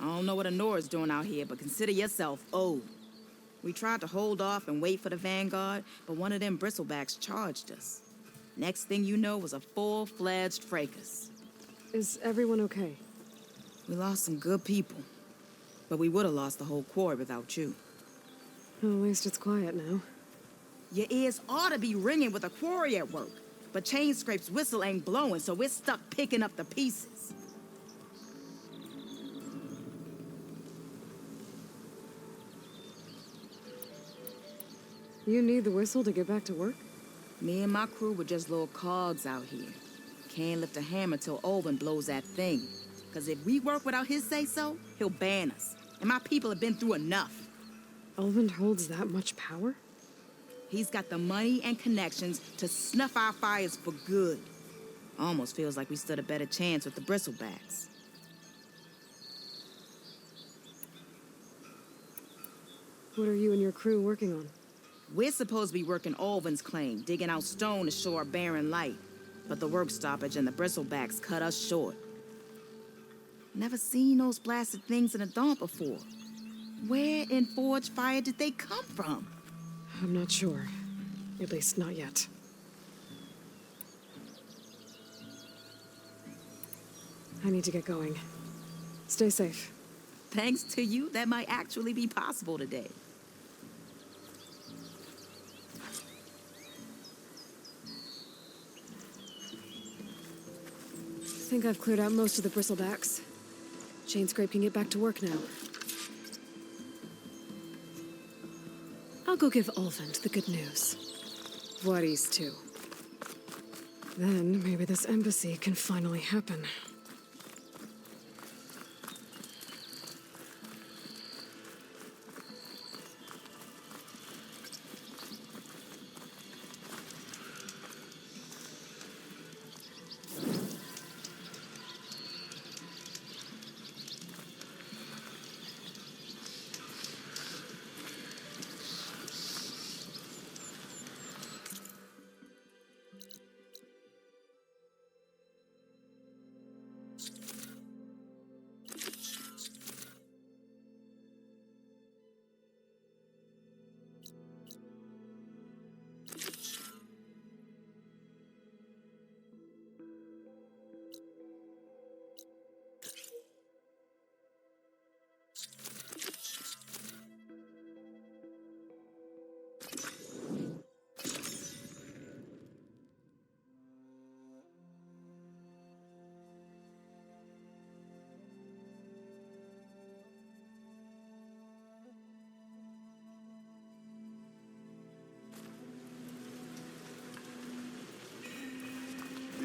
I don't know what Anora's doing out here, but consider yourself owed. We tried to hold off and wait for the vanguard, but one of them bristlebacks charged us. Next thing you know was a full-fledged fracas. Is everyone okay? We lost some good people, but we would have lost the whole quarry without you. Well, at least it's quiet now. Your ears ought to be ringing with a quarry at work, but Chainscrape's whistle ain't blowing, so we're stuck picking up the pieces. You need the whistle to get back to work? Me and my crew were just little cogs out here. Can't lift a hammer till Olvin blows that thing. Cause if we work without his say-so, he'll ban us. And my people have been through enough. Olvin holds that much power? He's got the money and connections to snuff our fires for good. Almost feels like we stood a better chance with the bristlebacks. What are you and your crew working on? We're supposed to be working Olvin's claim, digging out stone to show our barren light. But the work stoppage and the bristlebacks cut us short. Never seen those blasted things in a dump before. Where in Forge Fire did they come from? I'm not sure. At least not yet. I need to get going. Stay safe. Thanks to you, that might actually be possible today. I think I've cleared out most of the bristlebacks. Chainscrape can get back to work now. I'll go give Olvin the good news. Vladis too. Then maybe this embassy can finally happen.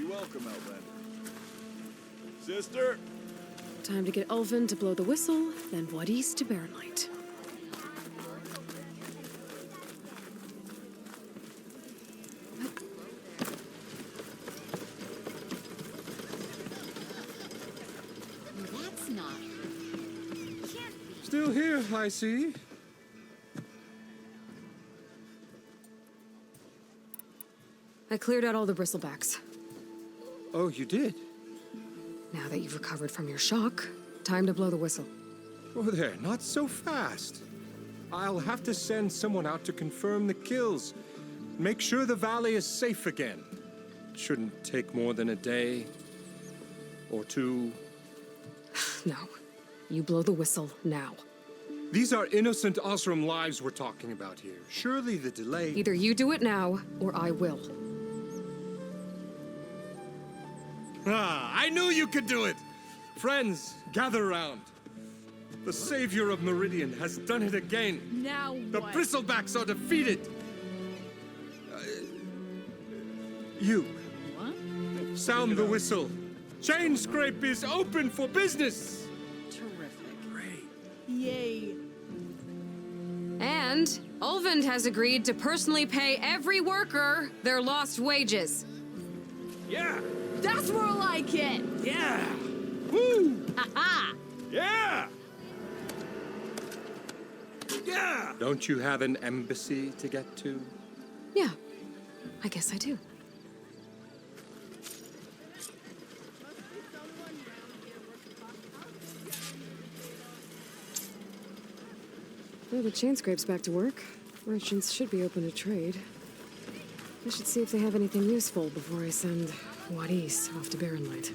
Welcome, Outlander. Sister! Time to get Olvin to blow the whistle, then Vladis to Barren Light. That's not... Can't be. Still here, I see. I cleared out all the bristlebacks. Oh, you did? Now that you've recovered from your shock, time to blow the whistle. Oh, there, not so fast. I'll have to send someone out to confirm the kills. Make sure the valley is safe again. It shouldn't take more than a day. Or two. No. You blow the whistle now. These are innocent Osram lives we're talking about here. Surely the delay... Either you do it now, or I will. Ah, I knew you could do it! Friends, gather around. The savior of Meridian has done it again. Now The what? bristlebacks are defeated. You. What? Sound the whistle. Chainscrape is open for business. Terrific. Great. Yay. And Olvin has agreed to personally pay every worker their lost wages. Yeah. That's more like it! Yeah. Woo. Ha-ha! Yeah. Yeah. Don't you have an embassy to get to? Yeah, I guess I do. Well, the chain scrape's back to work. Merchants should be open to trade. I should see if they have anything useful before I send Wadis off to Barren Light.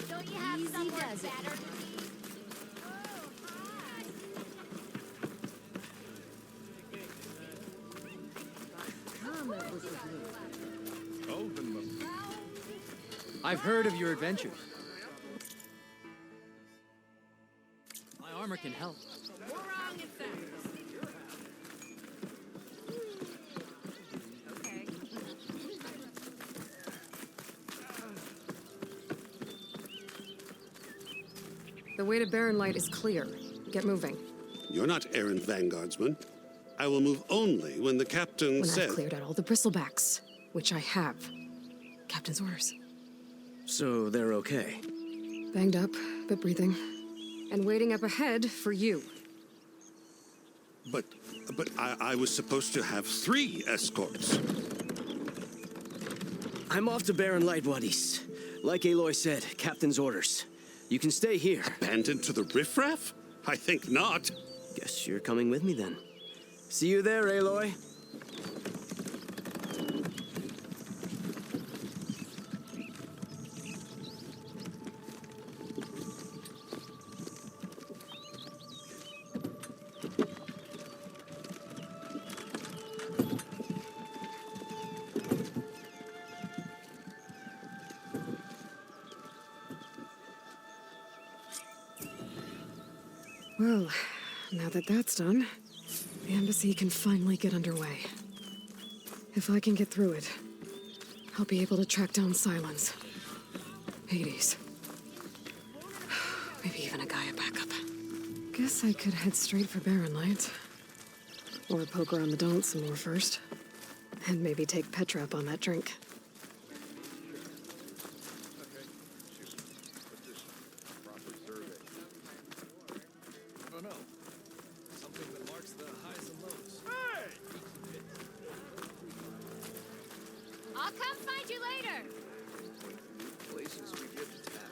Don't you have somewhere better to be? I've heard of your adventures. My armor can help. The way to Barren Light is clear. Get moving. You're not errant vanguardsman. I will move only when the captain When says... I've cleared out all the bristlebacks, which I have. Captain's orders. So they're okay. Banged up, but breathing. And waiting up ahead for you. But I was supposed to have 3 escorts. I'm off to Barren Light, Wadis. Like Aloy said, captain's orders. You can stay here. Abandoned to the riffraff? I think not. Guess you're coming with me then. See you there, Aloy. Well, now that that's done, the embassy can finally get underway. If I can get through it, I'll be able to track down Silence. Hades. Maybe even a GAIA backup. Guess I could head straight for Barren Light. Or poke around the Daunt some more first. And maybe take Petra up on that drink. I'll come find you later. Places we get to tap.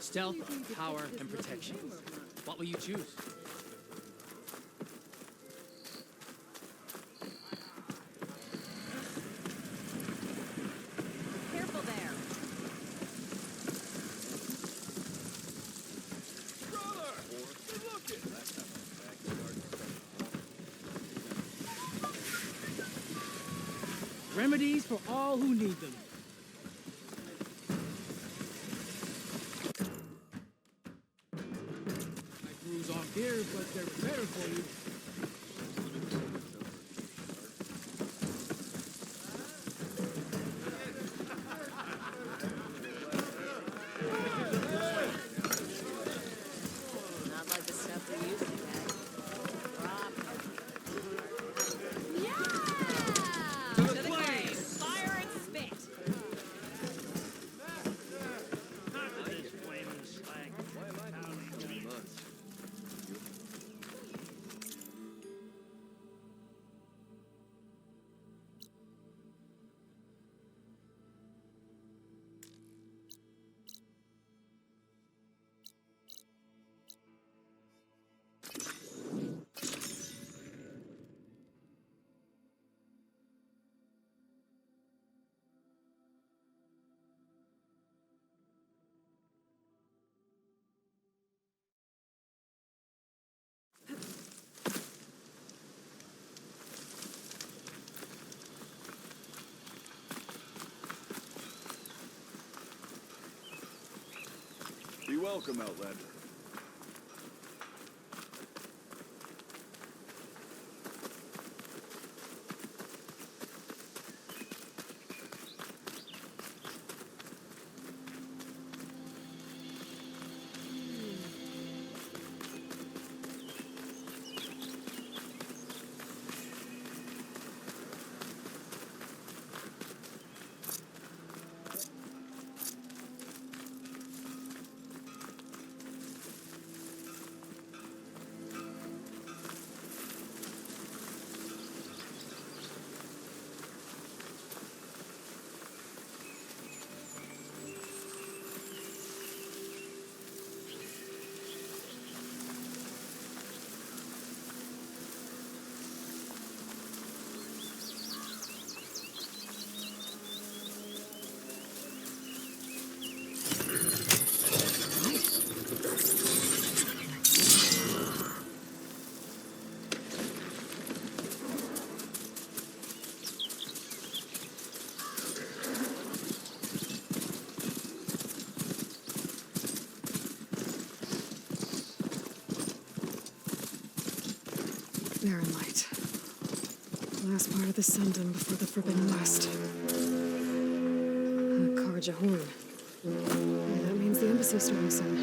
Stealth, power, and protection. What will you choose? Careful there. Remedies for all who need them. I cruise off here, but they're better for you. Not like the stuff we used to have. Yeah! To the flame! Fire and spit! welcome, Outlander. Barren light. Last part of the Sundom before the Forbidden West. Karja horn. Yeah, that means the embassy's starting soon.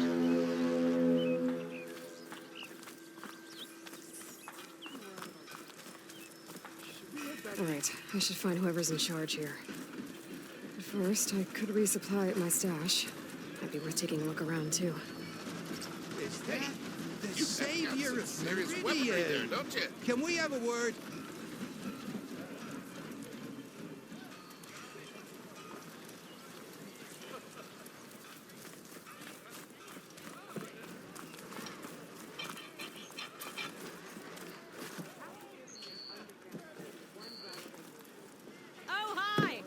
Alright, I should find whoever's in charge here. But first, I could resupply at my stash. Might be worth taking a look around, too. Is that the savior of Meridian? Don't you? Can we have a word? Oh, hi!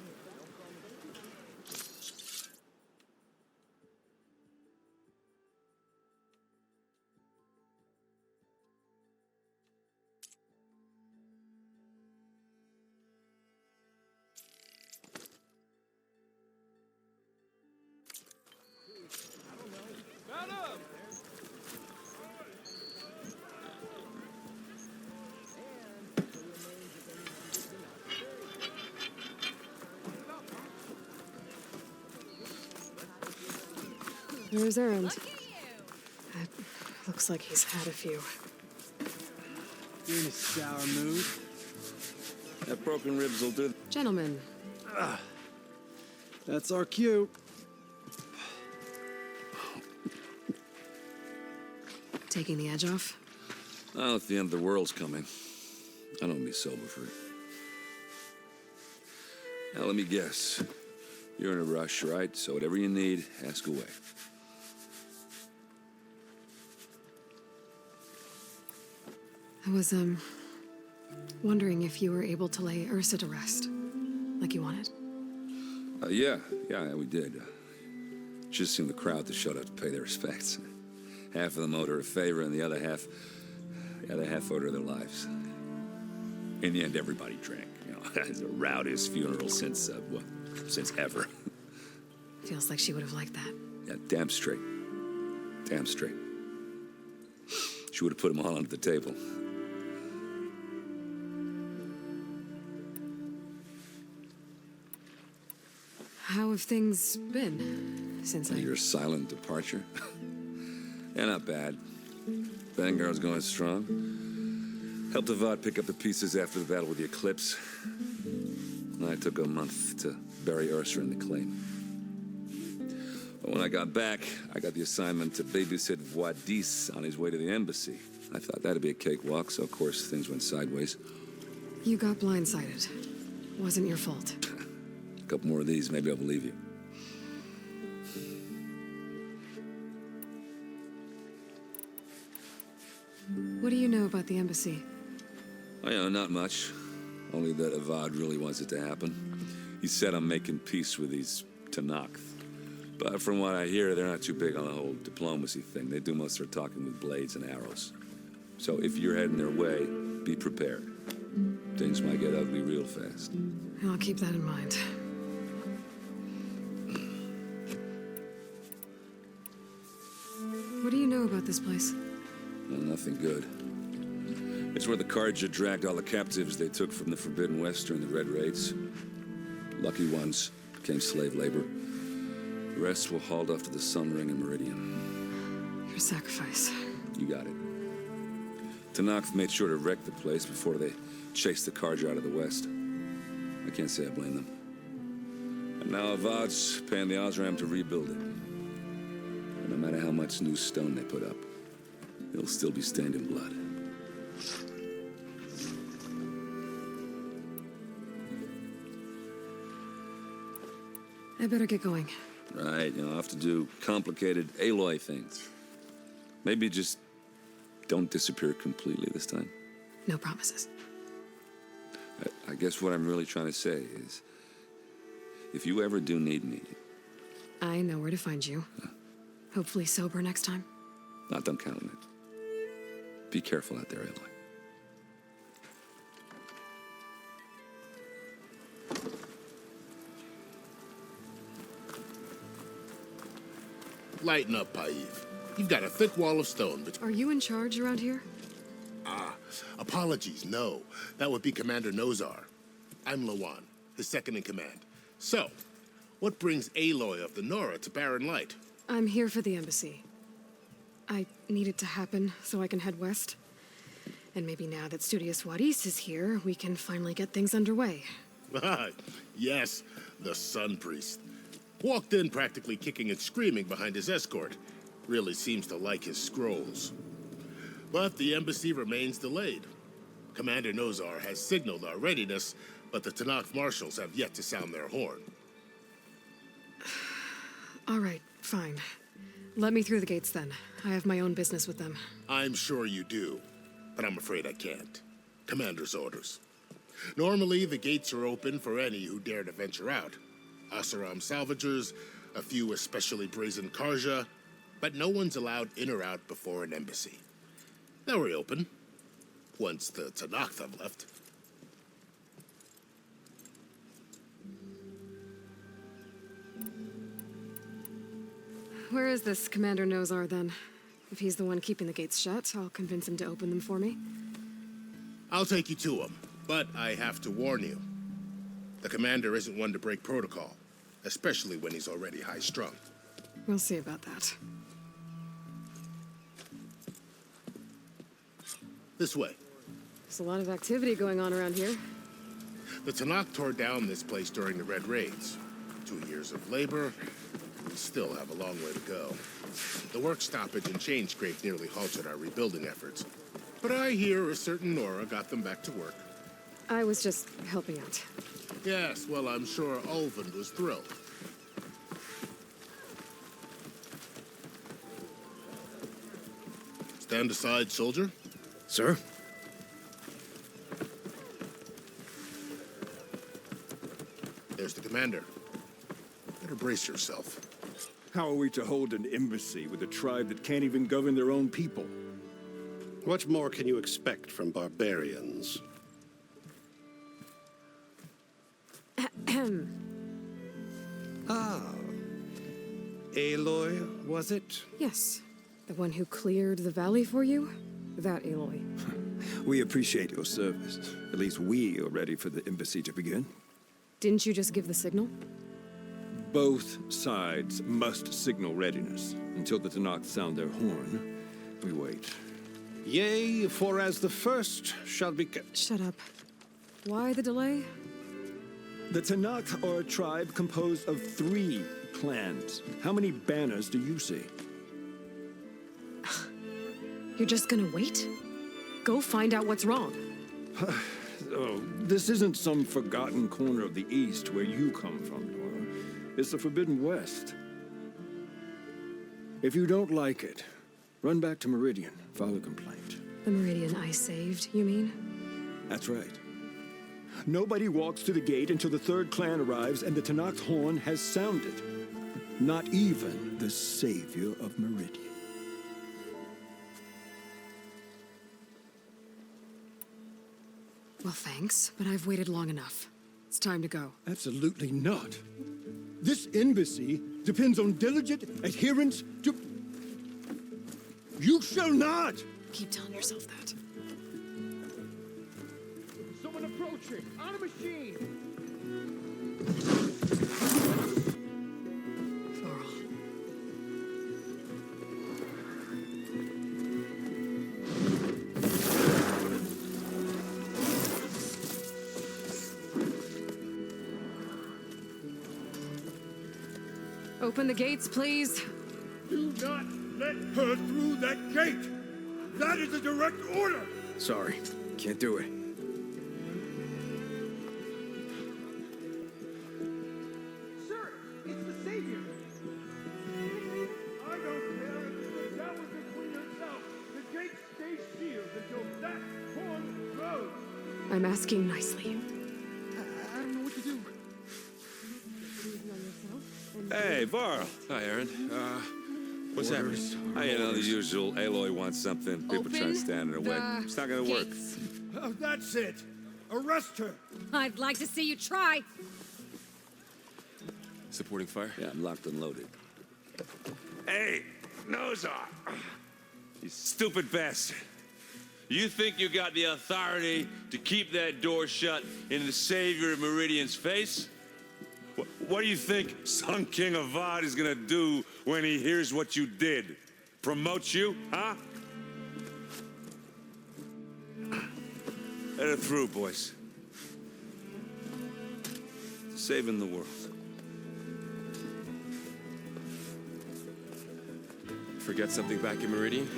Where's Errand? Look at you! Looks like he's had a few. You're in a sour mood. That broken ribs will do. Gentlemen, That's our cue. taking the edge off? Oh, if the end of the world's coming, I don't be sober for it. Now, let me guess. You're in a rush, right? So whatever you need, ask away. I was, wondering if you were able to lay Ursa to rest, like you wanted. Yeah, we did. Just seemed the crowd that showed up to pay their respects. Half of them owed her a favor, and the other half owed her their lives. In the end, everybody drank. You know, it's the rowdiest funeral since ever. Feels like she would have liked that. Yeah, damn straight. Damn straight. She would have put them all under the table. How have things been since Your silent departure? Yeah, not bad. Vanguard's going strong. Helped Avad pick up the pieces after the battle with the Eclipse. And I took a month to bury Ursa in the claim. But when I got back, I got the assignment to babysit Wadis on his way to the embassy. I thought that'd be a cakewalk, so of course things went sideways. You got blindsided. Wasn't your fault. A couple more of these, maybe I'll believe you. What do you know about the embassy? Oh, yeah, not much. Only that Avad really wants it to happen. He said I'm making peace with these Tanakh. But from what I hear, they're not too big on the whole diplomacy thing. They do most of their talking with blades and arrows. So if you're heading their way, be prepared. Things might get ugly real fast. I'll keep that in mind. this place? Well, nothing good. It's where the Carja dragged all the captives they took from the Forbidden West during the Red Raids. Lucky ones became slave labor. The rest were hauled off to the Sun Ring and Meridian. Your sacrifice. You got it. Tanakh made sure to wreck the place before they chased the Carja out of the West. I can't say I blame them. And now Avad's paying the Osram to rebuild it. And no matter how much new stone they put up, it'll still be stained in blood. I better get going. Right, I'll have to do complicated Aloy things. Maybe just don't disappear completely this time. No promises. I guess what I'm really trying to say is, if you ever do need me... I know where to find you. Hopefully sober next time. Don't count on it. Be careful out there, Aloy. Lighten up, Paiv. You've got a thick wall of stone between... Are you in charge around here? Apologies, no. That would be Commander Nozar. I'm Lawan, his second in command. So, what brings Aloy of the Nora to Barren Light? I'm here for the embassy. I need it to happen so I can head west. And maybe now that Studious Wadis is here, we can finally get things underway. Yes, the Sun Priest. Walked in practically kicking and screaming behind his escort. Really seems to like his scrolls. But the embassy remains delayed. Commander Nozar has signaled our readiness, but the Tanakh marshals have yet to sound their horn. All right, fine. Let me through the gates then. I have my own business with them. I'm sure you do, but I'm afraid I can't. Commander's orders. Normally, the gates are open for any who dare to venture out. Asaram salvagers, a few especially brazen Carja, but no one's allowed in or out before an embassy. They'll reopen, once the Tanakh have left. Where is this Commander Nozar, then? If he's the one keeping the gates shut, I'll convince him to open them for me. I'll take you to him, but I have to warn you. The commander isn't one to break protocol, especially when he's already high-strung. We'll see about that. This way. There's a lot of activity going on around here. The Tanakh tore down this place during the Red Raids. 2 years of labor. We still have a long way to go. The work stoppage and chain scrape nearly halted our rebuilding efforts. But I hear a certain Nora got them back to work. I was just helping out. Yes, well, I'm sure Ulvin was thrilled. Stand aside, soldier. Sir? There's the commander. Better brace yourself. How are we to hold an embassy with a tribe that can't even govern their own people? What more can you expect from barbarians? Aloy, was it? Yes. The one who cleared the valley for you? That Aloy. We appreciate your service. At least we are ready for the embassy to begin. Didn't you just give the signal? Both sides must signal readiness. Until the Tanakh sound their horn, we wait. Yea, for as the first shall be... Shut up. Why the delay? The Tanakh are a tribe composed of 3 clans. How many banners do you see? You're just gonna wait? Go find out what's wrong. Oh, this isn't some forgotten corner of the East where you come from, Nora. It's the Forbidden West. If you don't like it, run back to Meridian, file a complaint. The Meridian I saved, you mean? That's right. Nobody walks to the gate until the 3rd clan arrives and the Tanakh's horn has sounded. Not even the savior of Meridian. Well, thanks, but I've waited long enough. It's time to go. Absolutely not. This embassy depends on diligent adherence to... You shall not! Keep telling yourself that. Someone approaching! On a machine! Varl. Open the gates, please. Do not let her through that gate! That is a direct order! Sorry, can't do it. Sir, it's the Savior! I don't care if it's the devil between yourself. The gate stays sealed until that horn blows. I'm asking nicely. I don't know what to do. Hey, Varl. Hi, Aaron. What's happening? You know, the usual. Aloy wants something. People trying to stand in her way. It's not gonna work. That's it. Arrest her. I'd like to see you try. Supporting fire? Yeah, I'm locked and loaded. Hey, Nozar! You stupid bastard. You think you got the authority to keep that door shut in the Savior of Meridian's face? What do you think Sun King Avad is gonna do when he hears what you did? Promote you, huh? Let it through, boys. Saving the world. Forget something back in Meridian?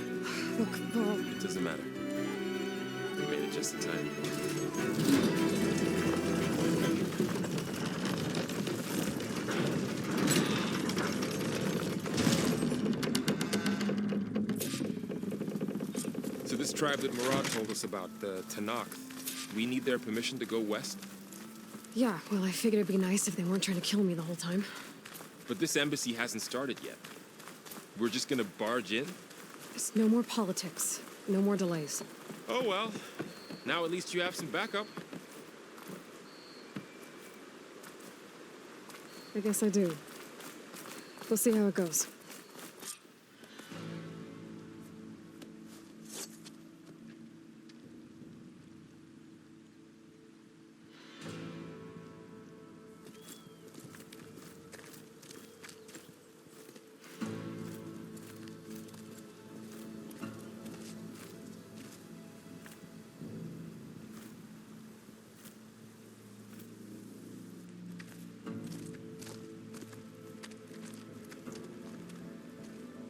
Look, Varl. It doesn't matter. We made it just in time. So this tribe that Murad told us about, the Tanakh, we need their permission to go west? Yeah, well, I figured it'd be nice if they weren't trying to kill me the whole time. But this embassy hasn't started yet. We're just gonna barge in? There's no more politics. No more delays. Oh well. Now at least you have some backup. I guess I do. We'll see how it goes.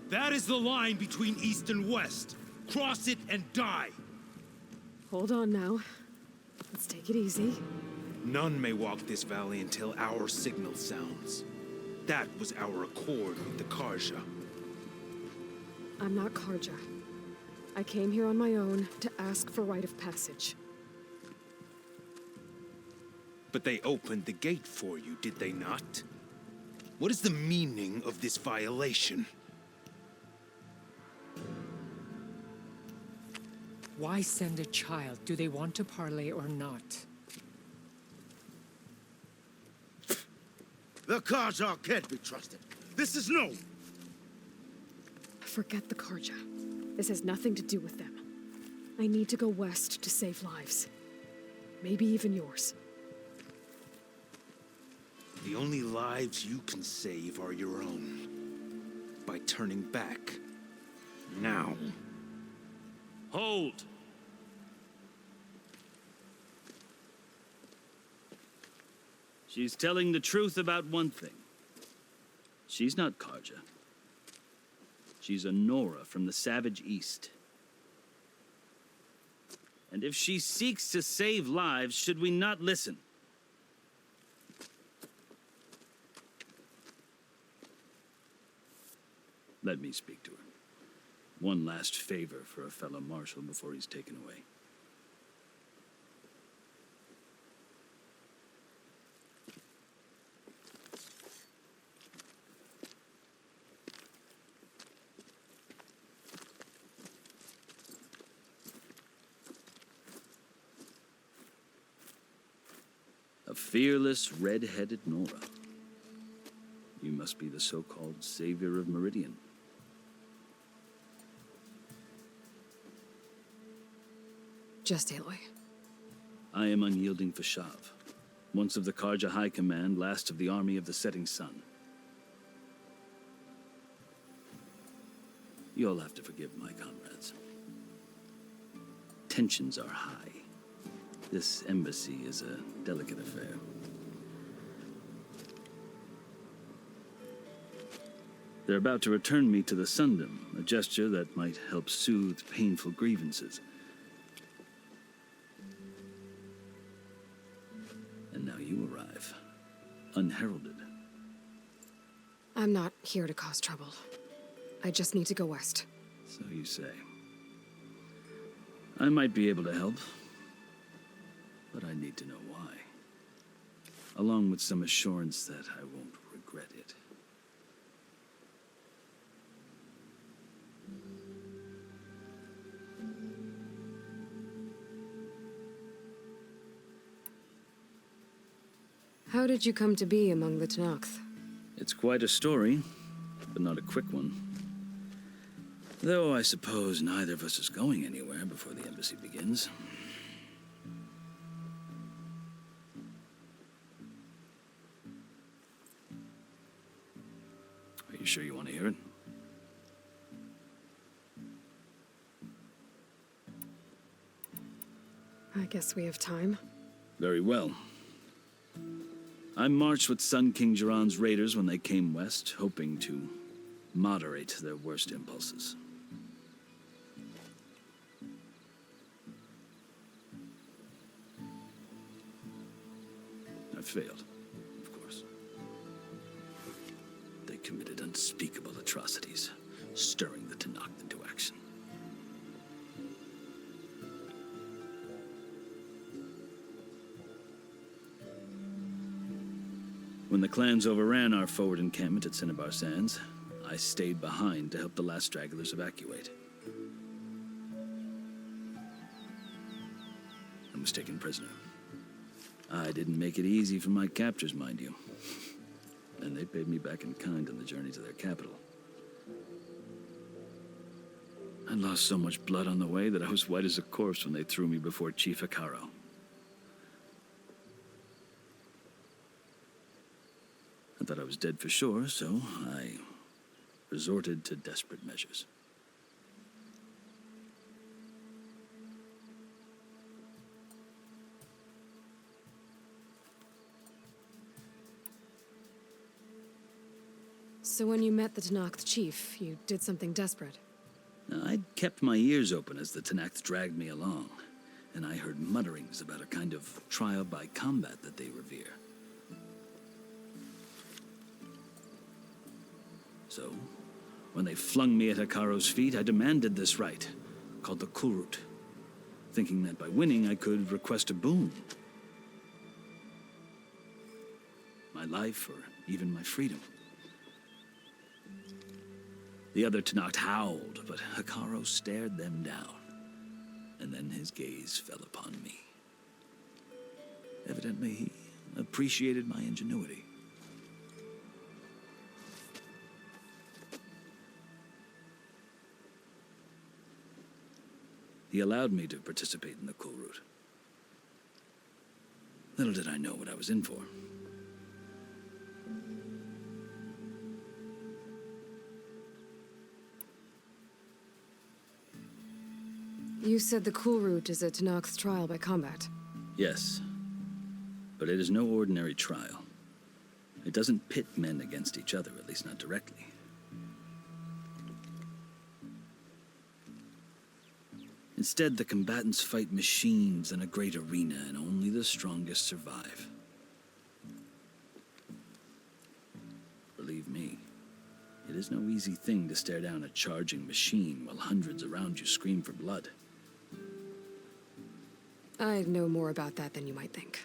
That is the line between East and West. Cross it and die. Hold on now. Let's take it easy. None may walk this valley until our signal sounds. That was our accord with the Karja. I'm not Karja. I came here on my own to ask for rite of passage. But they opened the gate for you, did they not? What is the meaning of this violation? Why send a child? Do they want to parley or not? The Karja can't be trusted. This is no. Forget the Karja. This has nothing to do with them. I need to go west to save lives. Maybe even yours. The only lives you can save are your own. By turning back. Now. Hold! She's telling the truth about one thing. She's not Karja. She's a Nora from the Savage East. And if she seeks to save lives, should we not listen? Let me speak to her. One last favor for a fellow marshal before he's taken away. A fearless, red-headed Nora. You must be the so-called savior of Meridian. Just Aloy. I am unyielding Fashav, once of the Karja High Command, last of the army of the setting sun. You'll have to forgive my comrades. Tensions are high. This embassy is a delicate affair. They're about to return me to the Sundom, a gesture that might help soothe painful grievances. And now you arrive, unheralded. I'm not here to cause trouble. I just need to go west. So you say. I might be able to help, but I need to know why. Along with some assurance that I won't regret it. How did you come to be among the Tenakth? It's quite a story, but not a quick one. Though I suppose neither of us is going anywhere before the embassy begins. Are you sure you want to hear it? I guess we have time. Very well. I marched with Sun King Jiran's raiders when they came west, hoping to moderate their worst impulses. I failed, of course. They committed unspeakable atrocities, stirring the Tenakth into action. When the clans overran our forward encampment at Cinnabar Sands, I stayed behind to help the last stragglers evacuate. I was taken prisoner. I didn't make it easy for my captors, mind you. And they paid me back in kind on the journey to their capital. I lost so much blood on the way that I was white as a corpse when they threw me before Chief Hekaro. I thought I was dead for sure, so I resorted to desperate measures. So when you met the Tenakth chief, you did something desperate? I'd kept my ears open as the Tenakth dragged me along, and I heard mutterings about a kind of trial by combat that they revere. So, when they flung me at Hekaro's feet, I demanded this rite, called the Kulrut, thinking that by winning I could request a boon. My life, or even my freedom. The other Tenakth howled, but Hekaro stared them down, and then his gaze fell upon me. Evidently, he appreciated my ingenuity. He allowed me to participate in the Kulrut. Little did I know what I was in for. You said the Kulrut is a Tenakth's trial by combat. Yes, but it is no ordinary trial. It doesn't pit men against each other, at least not directly. Instead, the combatants fight machines in a great arena, and only the strongest survive. Believe me, it is no easy thing to stare down a charging machine while hundreds around you scream for blood. I know more about that than you might think.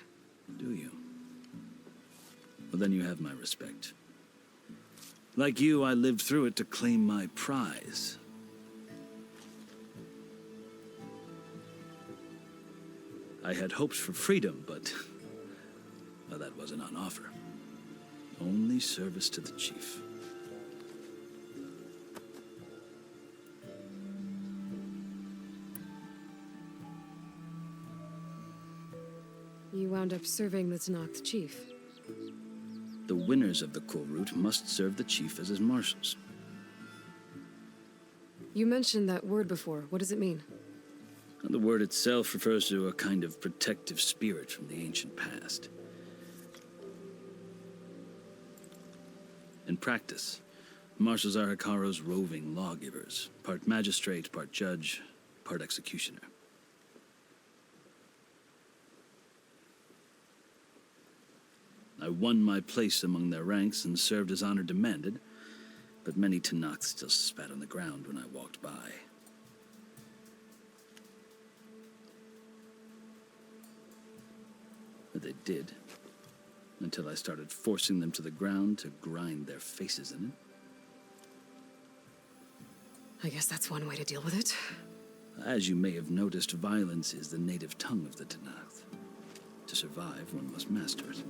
Do you? Well, then you have my respect. Like you, I lived through it to claim my prize. I had hoped for freedom, but well, that wasn't on offer. Only service to the chief. You wound up serving the Tenakth chief. The winners of the Kulrut must serve the chief as his marshals. You mentioned that word before. What does it mean? The word itself refers to a kind of protective spirit from the ancient past. In practice, marshals are Hikaru's roving lawgivers, part magistrate, part judge, part executioner. I won my place among their ranks and served as honor demanded, but many Tenakth still spat on the ground when I walked by. But they did, until I started forcing them to the ground to grind their faces in it. I guess that's one way to deal with it. As you may have noticed, violence is the native tongue of the Tenakth. To survive, one must master it.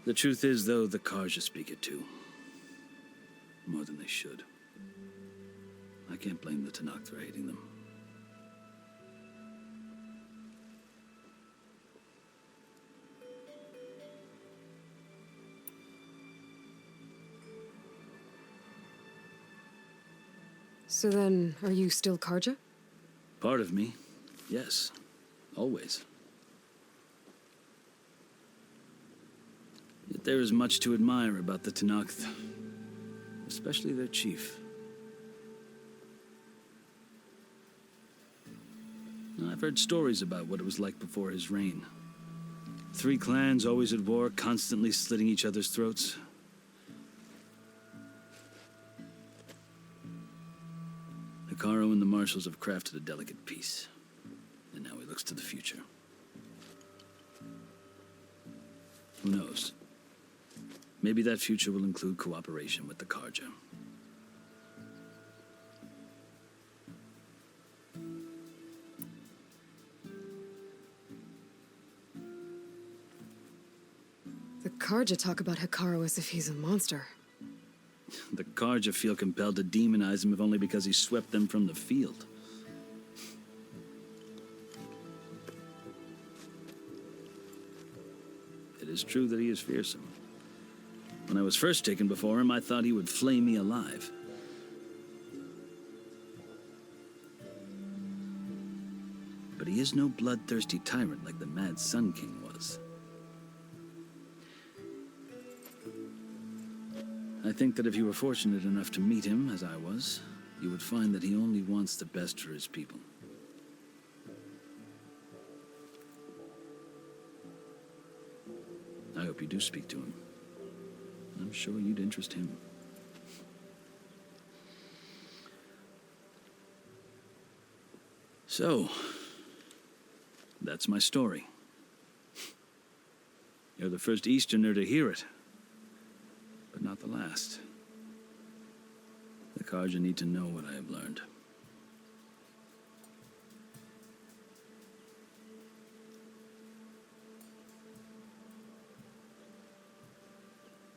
The truth is, though, the Karja speak it too. More than they should. I can't blame the Tenakth for hating them. So then, are you still Karja? Part of me, yes. Always. Yet there is much to admire about the Tenakth, especially their chief. I've heard stories about what it was like before his reign. 3 clans always at war, constantly slitting each other's throats. Hikaru and the marshals have crafted a delicate peace, and now he looks to the future. Who knows? Maybe that future will include cooperation with the Karja. The Karja talk about Hikaru as if he's a monster. The Karja feel compelled to demonize him if only because he swept them from the field. It is true that he is fearsome. When I was first taken before him, I thought he would flay me alive. But he is no bloodthirsty tyrant like the Mad Sun King was. I think that if you were fortunate enough to meet him, as I was, you would find that he only wants the best for his people. I hope you do speak to him. I'm sure you'd interest him. So, that's my story. You're the first Easterner to hear it, but not the last. The Karja need to know what I have learned.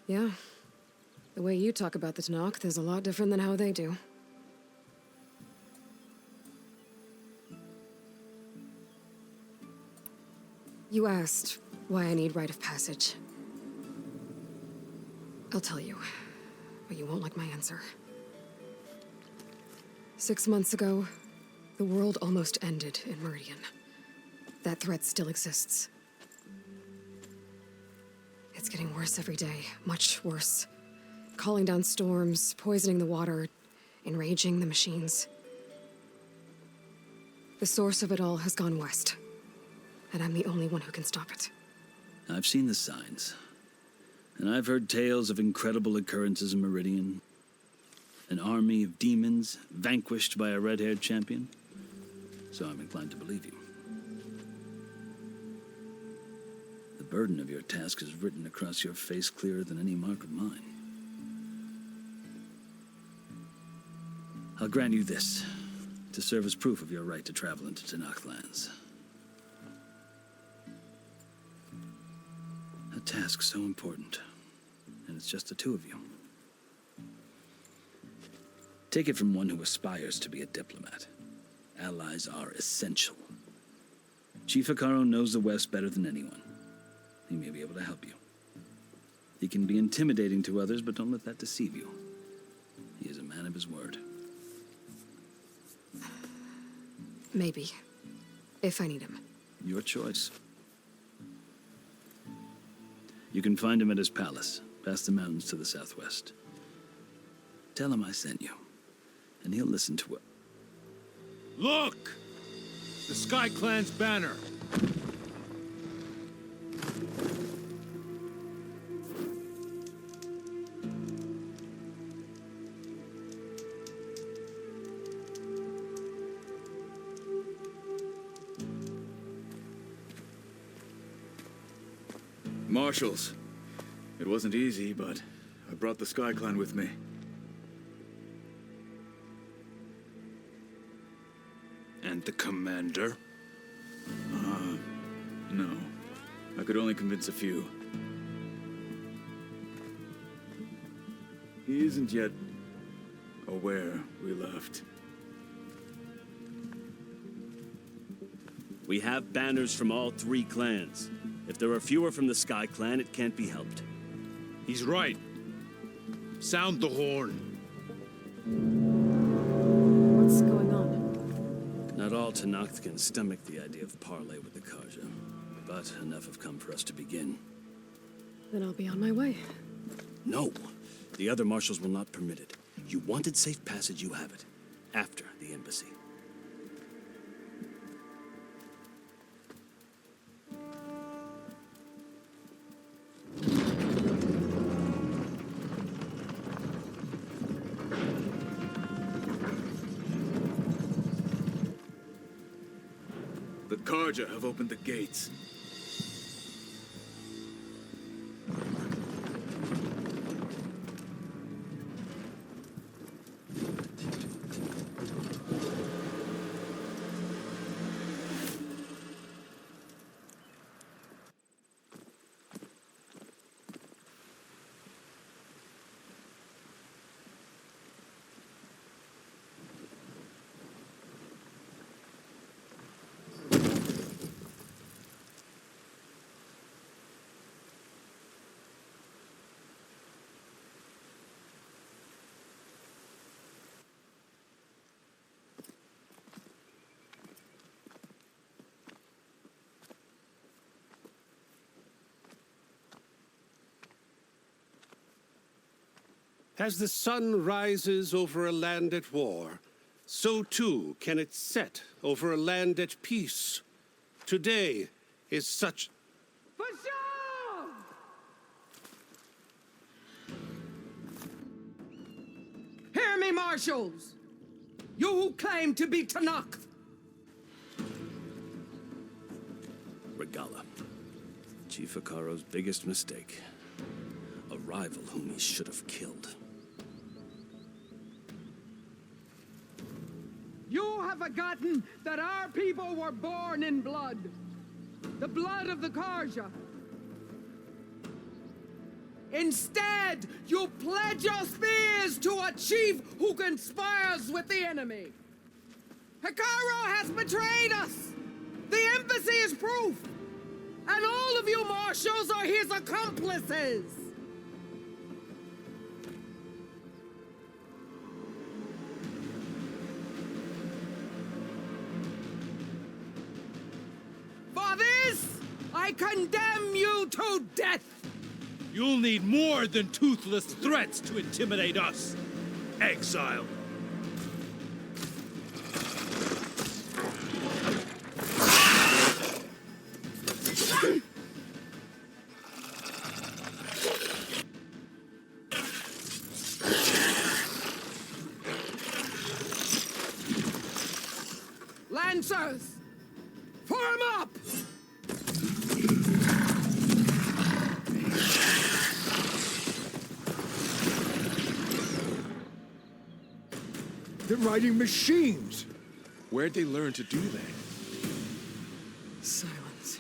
Yeah. The way you talk about the Tenakth is a lot different than how they do. You asked why I need rite of passage. I'll tell you, but you won't like my answer. 6 months ago, the world almost ended in Meridian. That threat still exists. It's getting worse every day, much worse. Calling down storms, poisoning the water, enraging the machines. The source of it all has gone west, and I'm the only one who can stop it. I've seen the signs, and I've heard tales of incredible occurrences in Meridian. An army of demons vanquished by a red-haired champion. So I'm inclined to believe you. The burden of your task is written across your face clearer than any mark of mine. I'll grant you this, to serve as proof of your right to travel into Tenakth lands. A task so important, and it's just the 2 of you. Take it from one who aspires to be a diplomat. Allies are essential. Chief Hikaru knows the West better than anyone. He may be able to help you. He can be intimidating to others, but don't let that deceive you. He is a man of his word. Maybe. If I need him. Your choice. You can find him at his palace, past the mountains to the southwest. Tell him I sent you, and he'll listen to it. Look! The Sky Clan's banner. Marshals. It wasn't easy, but I brought the Sky Clan with me. And the commander? No. I could only convince a few. He isn't yet aware we left. We have banners from all 3 clans. If there are fewer from the Sky Clan, it can't be helped. He's right. Sound the horn. What's going on? Not all Tenakth can stomach the idea of parley with the Karja, but enough have come for us to begin. Then I'll be on my way. No, the other marshals will not permit it. You wanted safe passage, you have it. After the embassy. The Karja have opened the gates. As the sun rises over a land at war, so too can it set over a land at peace. Today is such... Hear me, marshals! You who claim to be Tenakth! Regala. Chief Hikaru's biggest mistake. A rival whom he should have killed. You have forgotten that our people were born in blood. The blood of the Karja. Instead, you pledge your spears to a chief who conspires with the enemy. Hikaru has betrayed us. The embassy is proof. And all of you marshals are his accomplices. For this, I condemn you to death! You'll need more than toothless threats to intimidate us. Exile. Lancers! Form up! They're riding machines! Where'd they learn to do that? Silence.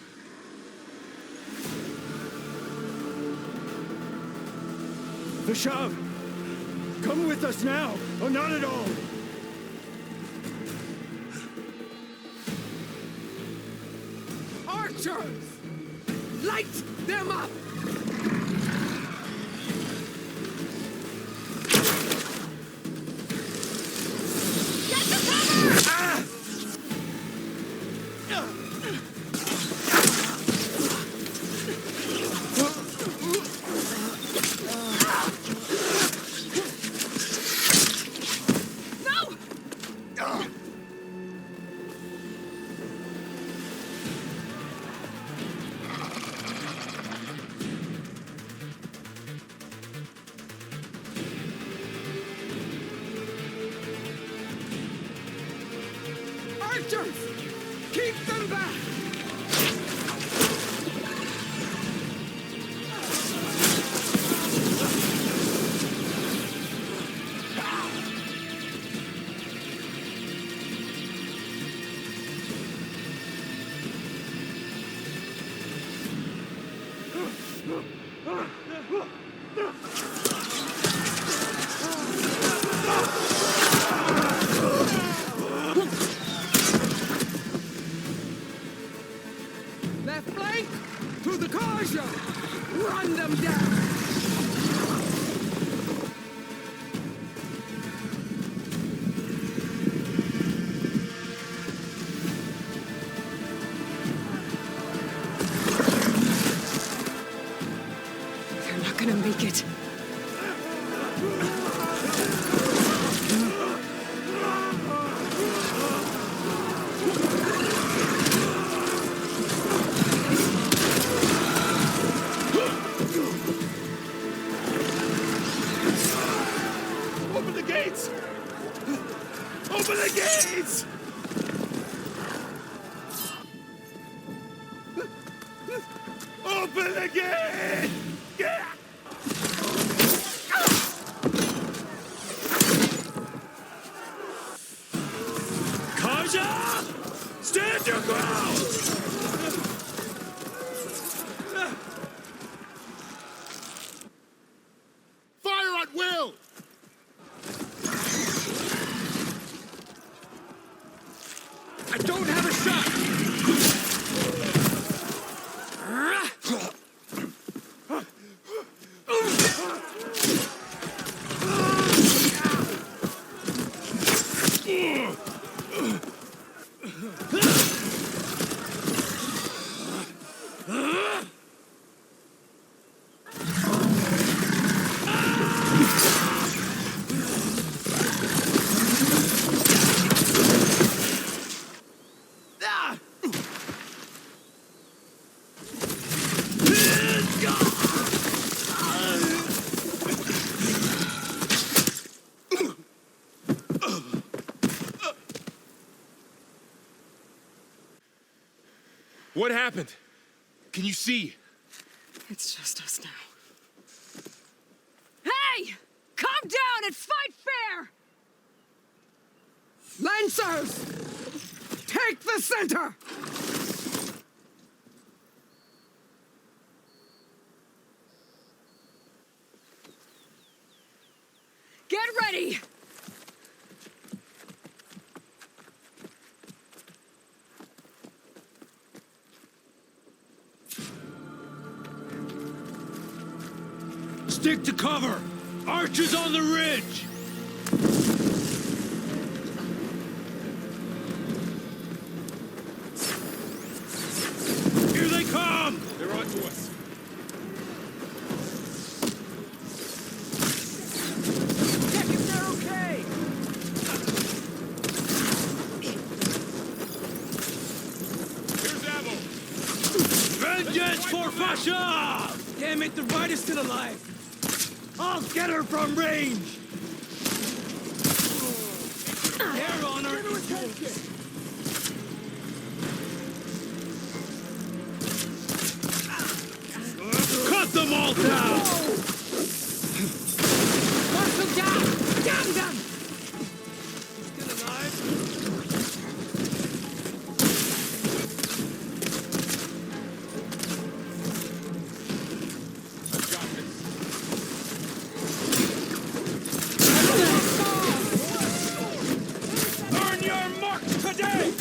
Vishav! Come with us now, or not at all! Archers! Light them up! Get the cover! Ah! Archers! Keep them back! Left flank to the Kaja! Run them down! They're not gonna make it. Open the gates! Open the gates! Open the gate! Kaja! Stand your ground! Fire at will! I don't have a shot! What happened? Can you see? It's just us now. Hey! Calm down and fight fair! Lancers! Take the center! Get ready! Stick to cover! Archers on the ridge! Here they come! They're on to us. Check if they're okay! Here's ammo. Vengeance for Fasha! Damn it, the rider's still alive! I'll get her from range! Hair on her! Cut them all down! Mark them down! Down them! Still alive? today!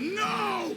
No!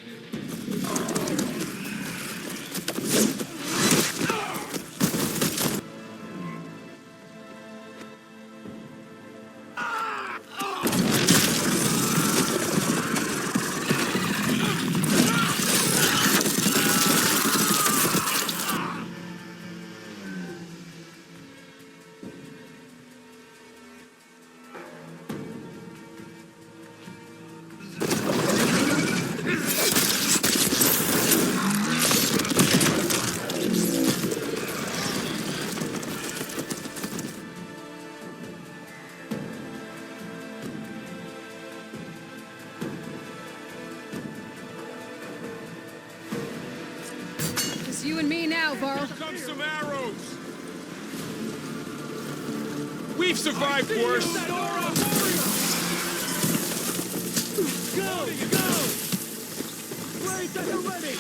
Just you and me now, Varl. Here come some arrows! We've survived worse! Go! Go! Wait till you're ready!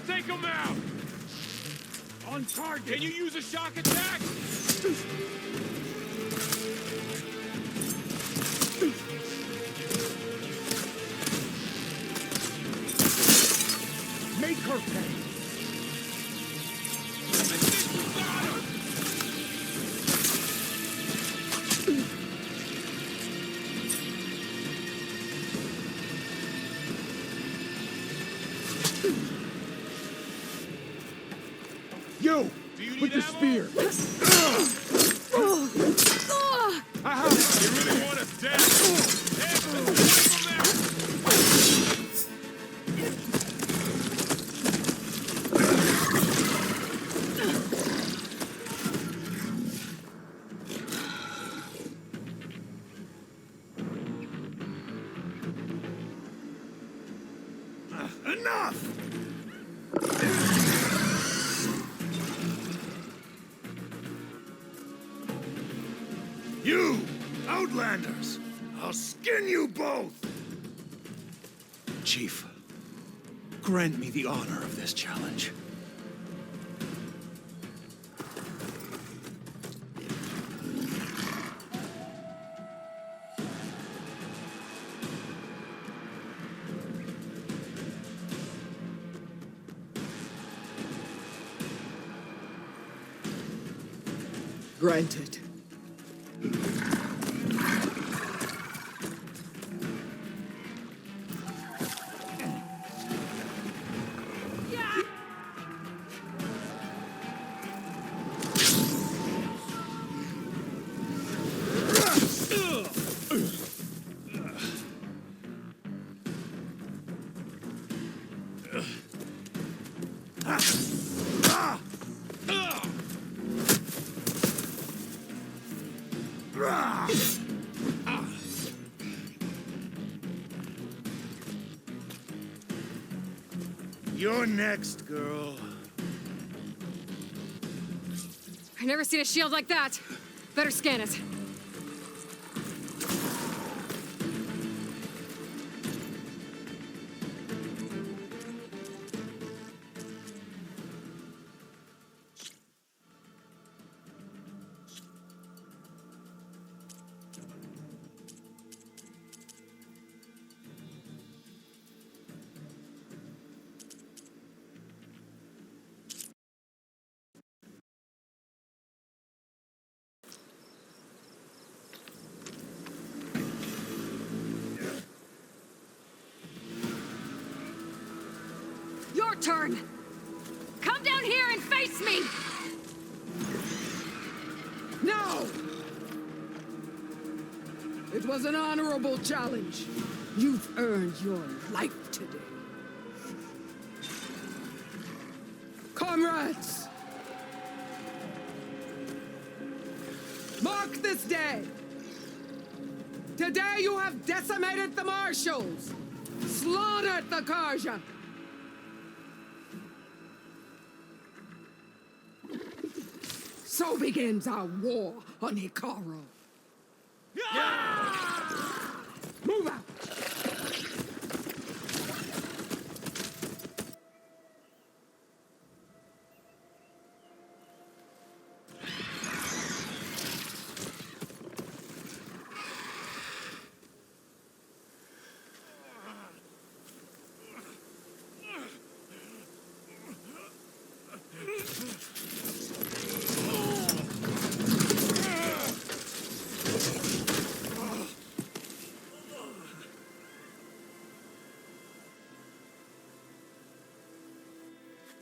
Take him out! On target! Can you use a shock attack? Make her pay! I think we got him! You! With the spear! You really want us dead? Hey, let's take him out! Enough! You, Outlanders! I'll skin you both! Chief, grant me the honor of this challenge. Granted. You're next, girl. I've never seen a shield like that. Better scan it. turn! Come down here and face me! No! It was an honorable challenge. You've earned your life today. Comrades! Mark this day! Today you have decimated the marshals, slaughtered the Karja. So begins our war on Hikaru. Move out!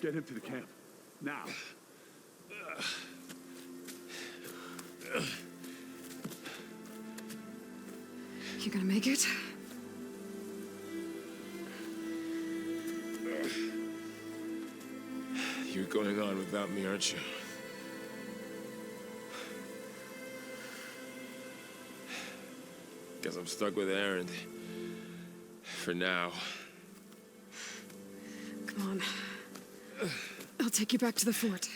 Get him to the camp. Now. You gonna make it? You're going on without me, aren't you? Guess I'm stuck with Aaron. For now. Come on. I'll take you back to the fort.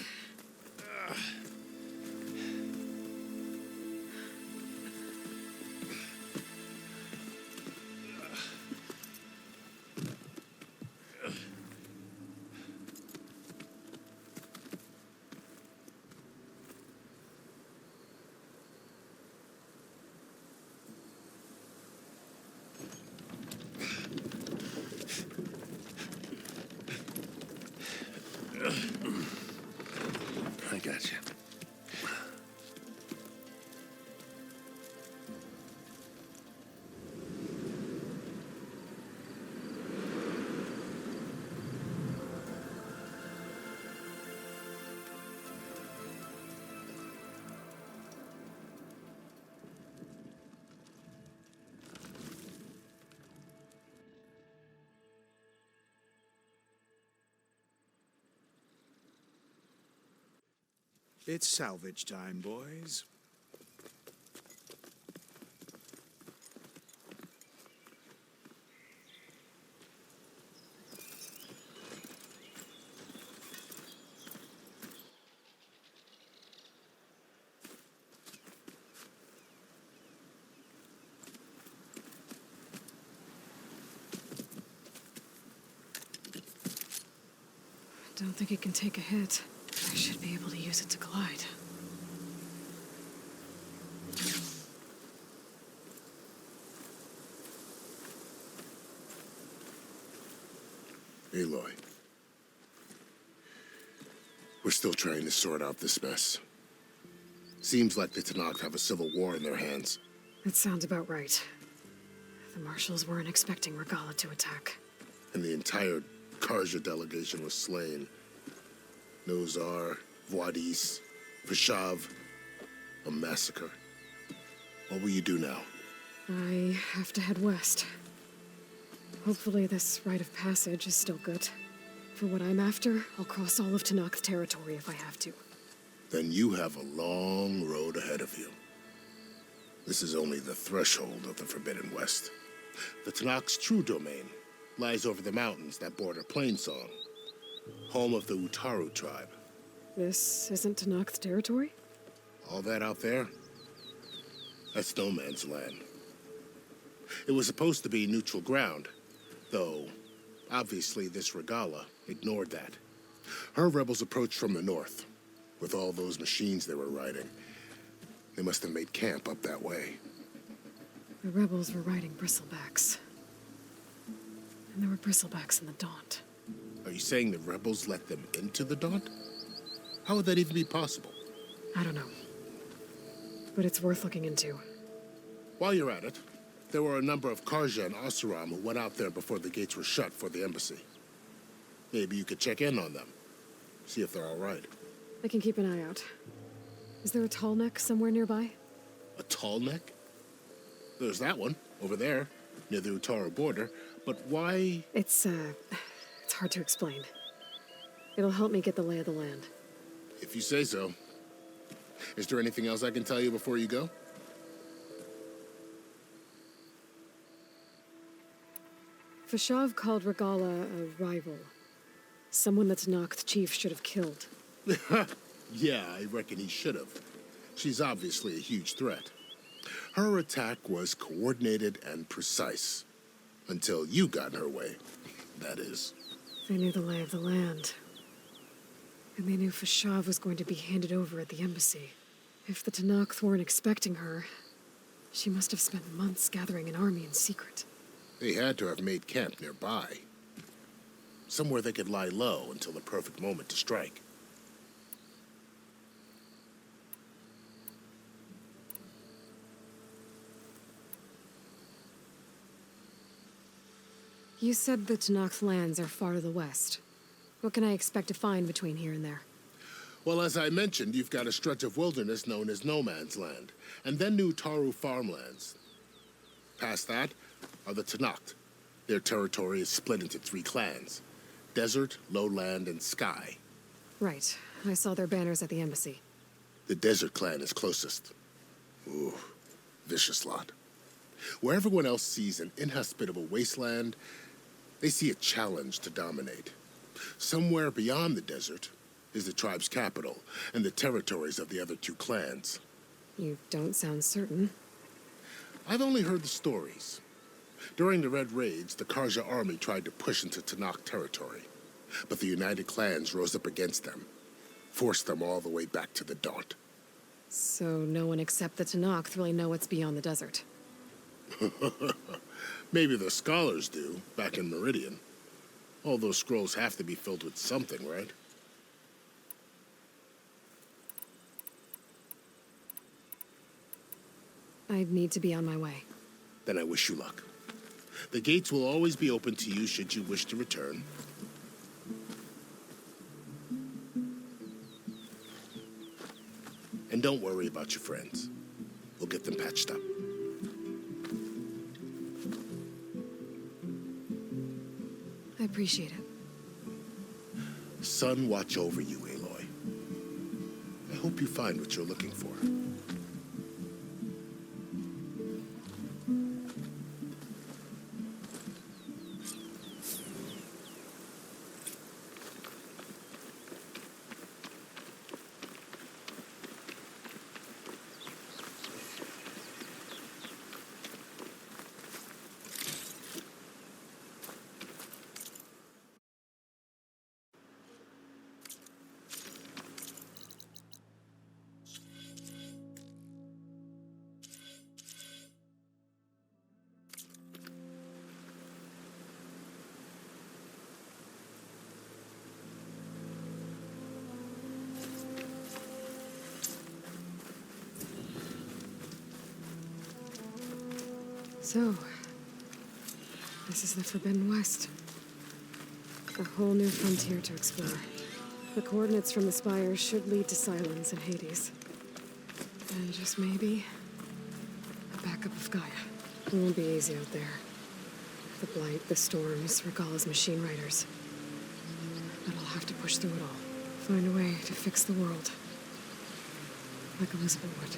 I got you. It's salvage time, boys. Don't think it can take a hit. I should be able to use it to glide. Aloy. We're still trying to sort out this mess. Seems like the Tenakth have a civil war in their hands. That sounds about right. The marshals weren't expecting Regala to attack. And the entire Karja delegation was slain. Nozar, Voidis, Vishav, a massacre. What will you do now? I have to head west. Hopefully this rite of passage is still good. For what I'm after, I'll cross all of Tenakth territory if I have to. Then you have a long road ahead of you. This is only the threshold of the Forbidden West. The Tenakth's true domain lies over the mountains that border Plainsong, home of the Utaru tribe. This isn't Tenakth territory? All that out there? That's no man's land. It was supposed to be neutral ground, though obviously this Regala ignored that. Her rebels approached from the north, with all those machines they were riding. They must have made camp up that way. The rebels were riding bristlebacks. And there were bristlebacks in the Daunt. Are you saying the rebels let them into the Daunt? How would that even be possible? I don't know. But it's worth looking into. While you're at it, there were a number of Karja and Oseram who went out there before the gates were shut for the embassy. Maybe you could check in on them. See if they're all right. I can keep an eye out. Is there a tall neck somewhere nearby? A tall neck? There's that one, over there, near the Utaru border. But why? It's hard to explain. It'll help me get the lay of the land. If you say so. Is there anything else I can tell you before you go? Fashav called Regala a rival. Someone that Tanakh Chief should have killed. Yeah, I reckon he should have. She's obviously a huge threat. Her attack was coordinated and precise. Until you got in her way, that is. They knew the lay of the land. And they knew Fashav was going to be handed over at the embassy. If the Tanakh weren't expecting her, she must have spent months gathering an army in secret. They had to have made camp nearby. Somewhere they could lie low until the perfect moment to strike. You said the Tanakh lands are far to the west. What can I expect to find between here and there? Well, as I mentioned, you've got a stretch of wilderness known as No Man's Land, and then New Taru farmlands. Past that are the Tanakh. Their territory is split into 3 clans: Desert, Lowland, and Sky. Right. I saw their banners at the embassy. The Desert clan is closest. Ooh, vicious lot. Where everyone else sees an inhospitable wasteland, they see a challenge to dominate. Somewhere beyond the desert is the tribe's capital and the territories of the other 2 clans. You don't sound certain. I've only heard the stories. During the Red Raids, the Karja army tried to push into Tanakh territory, but the United Clans rose up against them, forced them all the way back to the Daunt. So no one except the Tanakh really know what's beyond the desert. Maybe the scholars do, back in Meridian. All those scrolls have to be filled with something, right? I need to be on my way. Then I wish you luck. The gates will always be open to you should you wish to return. And don't worry about your friends. We'll get them patched up. I appreciate it. Sun watch over you, Aloy. I hope you find what you're looking for. So, this is the Forbidden West. A whole new frontier to explore. The coordinates from the spires should lead to Silence and Hades. And just maybe, a backup of Gaia. It won't be easy out there. The Blight, the Storms, Regala's machine riders. But I'll have to push through it all. Find a way to fix the world. Like Elizabeth would.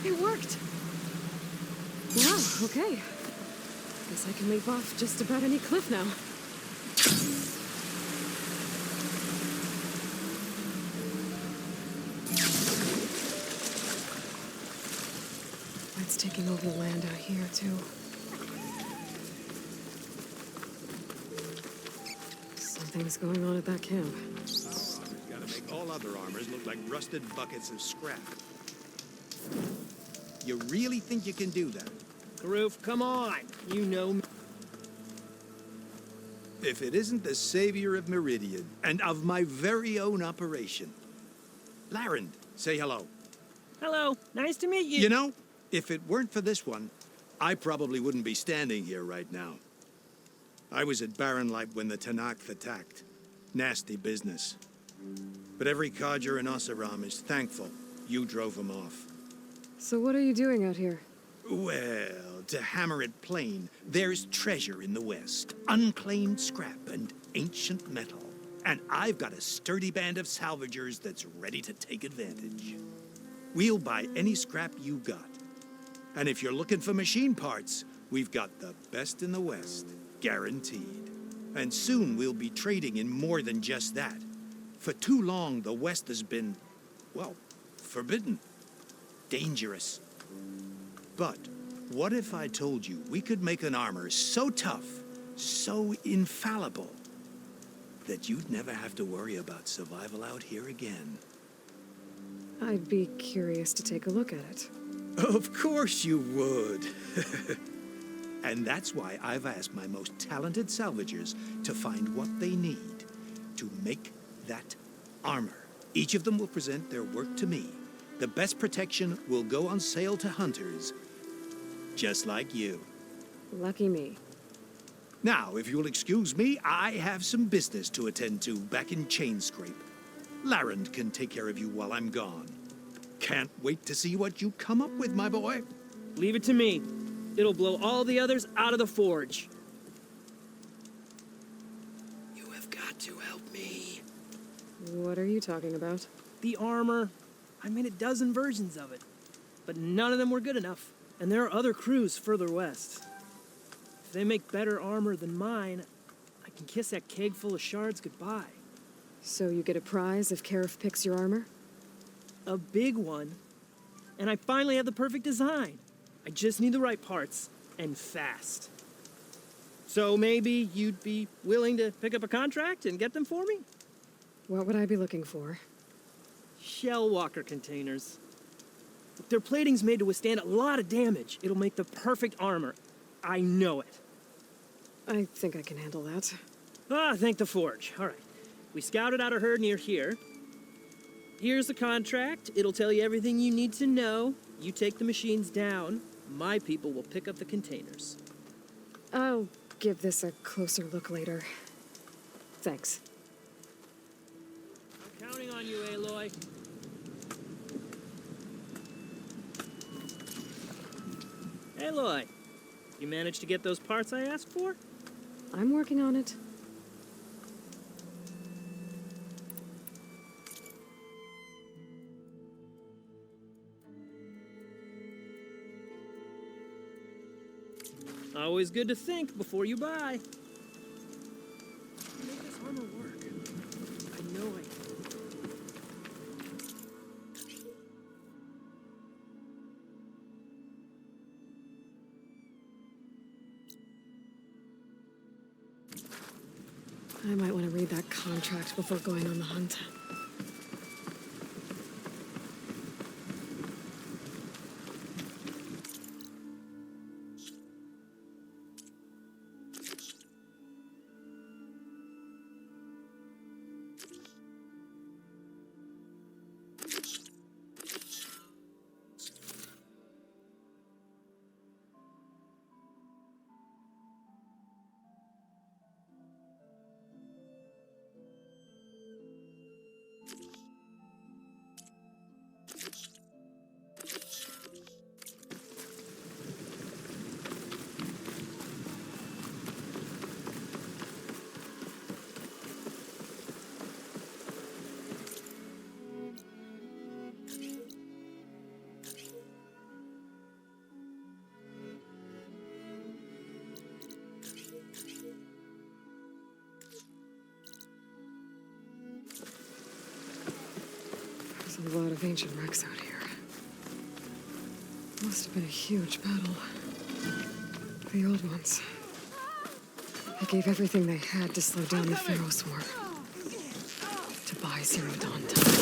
It worked! Wow, okay. Guess I can leap off just about any cliff now. It's taking over the land out here, too. Something's going on at that camp. Gotta make all other armors look like rusted buckets of scrap. You really think you can do that? Karoof, come on. You know me. If it isn't the savior of Meridian, and of my very own operation. Larend, say hello. Hello. Nice to meet you. You know, if it weren't for this one, I probably wouldn't be standing here right now. I was at Barren Light when the Tanakh attacked. Nasty business. But every Codger in Oseram is thankful you drove him off. So what are you doing out here? Well, to hammer it plain, there's treasure in the West. Unclaimed scrap and ancient metal. And I've got a sturdy band of salvagers that's ready to take advantage. We'll buy any scrap you got. And if you're looking for machine parts, we've got the best in the West, guaranteed. And soon we'll be trading in more than just that. For too long, the West has been, well, forbidden. Dangerous. But what if I told you we could make an armor so tough, so infallible, that you'd never have to worry about survival out here again? I'd be curious to take a look at it. Of course you would. And that's why I've asked my most talented salvagers to find what they need to make that armor. Each of them will present their work to me. The best protection will go on sale to hunters, just like you. Lucky me. Now, if you'll excuse me, I have some business to attend to back in Chainscrape. Larend can take care of you while I'm gone. Can't wait to see what you come up with, my boy. Leave it to me. It'll blow all the others out of the forge. You have got to help me. What are you talking about? The armor. I made a dozen versions of it, but none of them were good enough. And there are other crews further west. If they make better armor than mine, I can kiss that keg full of shards goodbye. So you get a prize if Karif picks your armor? A big one. And I finally have the perfect design. I just need the right parts, and fast. So maybe you'd be willing to pick up a contract and get them for me? What would I be looking for? Shell walker containers. Their plating's made to withstand a lot of damage. It'll make the perfect armor. I know it. I think I can handle that. Thank the forge. All right. We scouted out a herd near here. Here's the contract. It'll tell you everything you need to know. You take the machines down. My people will pick up the containers. I'll give this a closer look later. Thanks. I'm counting on you, Aloy. Aloy, you managed to get those parts I asked for? I'm working on it. Always good to think before you buy. Make this armor work. I know I can. I might want to read that contract before going on the hunt. A lot of ancient wrecks out here. Must have been a huge battle. The old ones. They gave everything they had to slow down the Pharaoh swarm. To buy Zero Dawn time.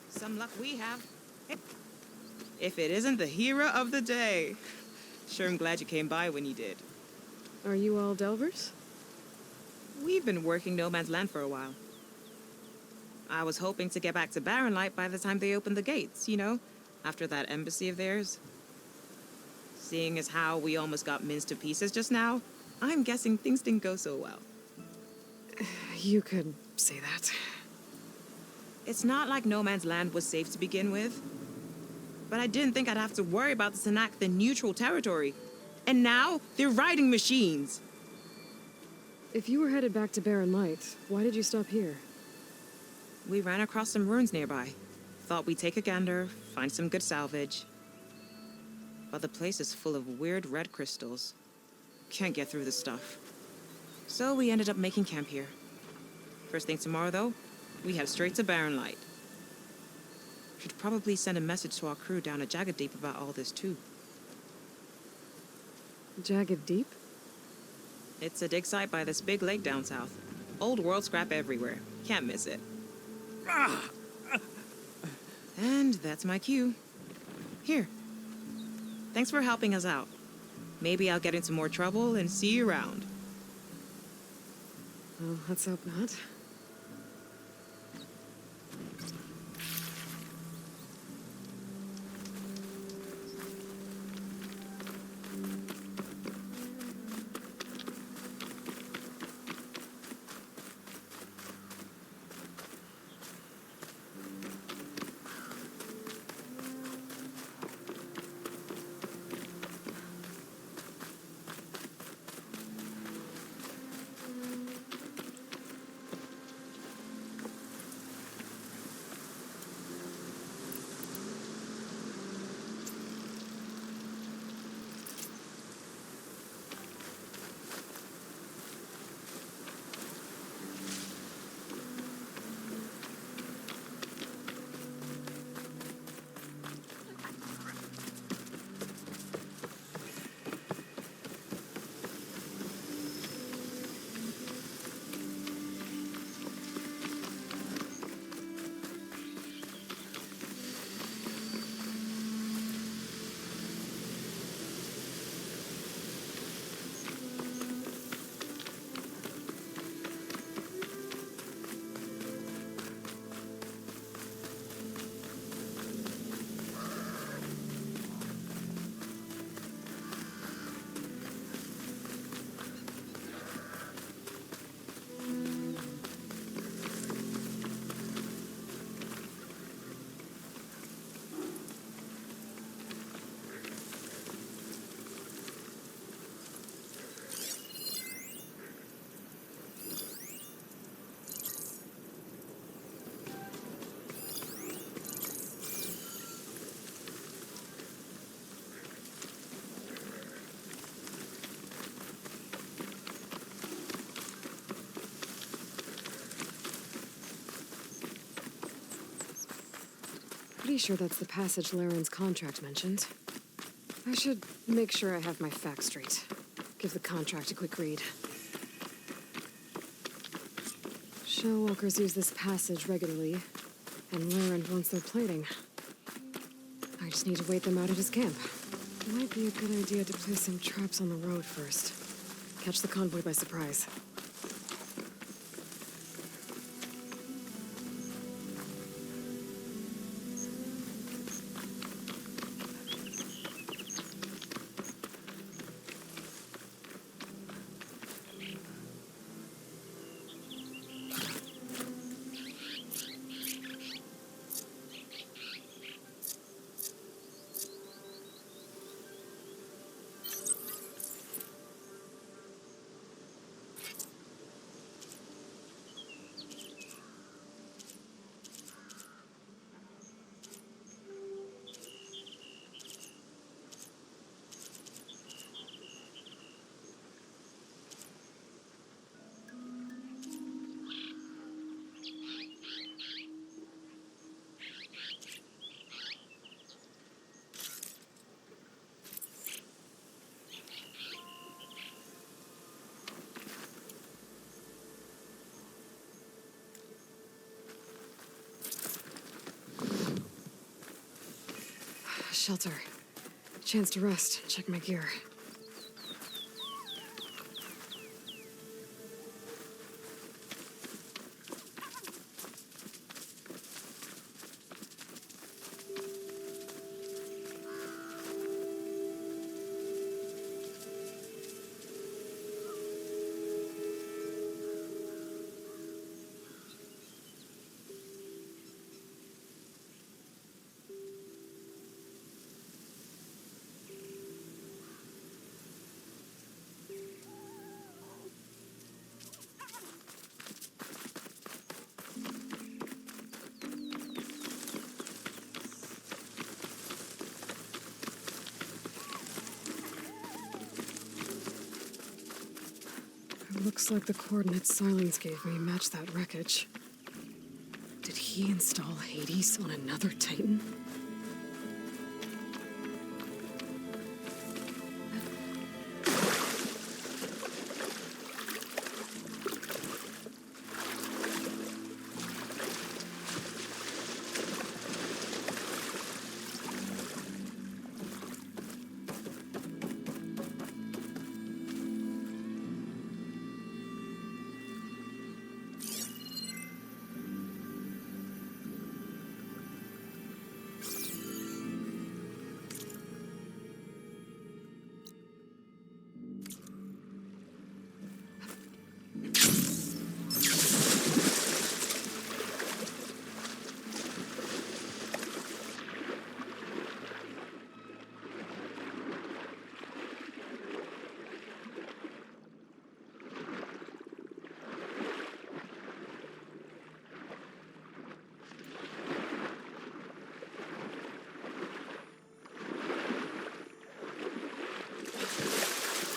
Some luck we have. If it isn't the hero of the day. Sure, I'm glad you came by when you did. Are you all Delvers? We've been working No Man's Land for a while. I was hoping to get back to Barren Light by the time they opened the gates, you know? After that embassy of theirs. Seeing as how we almost got minced to pieces just now, I'm guessing things didn't go so well. You could say that. It's not like No Man's Land was safe to begin with. But I didn't think I'd have to worry about the Tanakh, the neutral territory. And now, they're riding machines. If you were headed back to Barren Light, why did you stop here? We ran across some ruins nearby. Thought we'd take a gander, find some good salvage. But the place is full of weird red crystals. Can't get through the stuff. So we ended up making camp here. First thing tomorrow, though, we head straight to Barren Light. Should probably send a message to our crew down at Jagged Deep about all this, too. Jagged Deep? It's a dig site by this big lake down south. Old world scrap everywhere. Can't miss it. And that's my cue. Here. Thanks for helping us out. Maybe I'll get into more trouble and see you around. Well, let's hope not. Pretty sure that's the passage Laren's contract mentioned. I should make sure I have my facts straight. Give the contract a quick read. Shellwalkers use this passage regularly, and Laren wants their plating. I just need to wait them out at his camp. Might be a good idea to place some traps on the road first. Catch the convoy by surprise. Shelter. Chance to rest, check my gear. Looks like the coordinates Silence gave me match that wreckage. Did he install Hades on another Titan?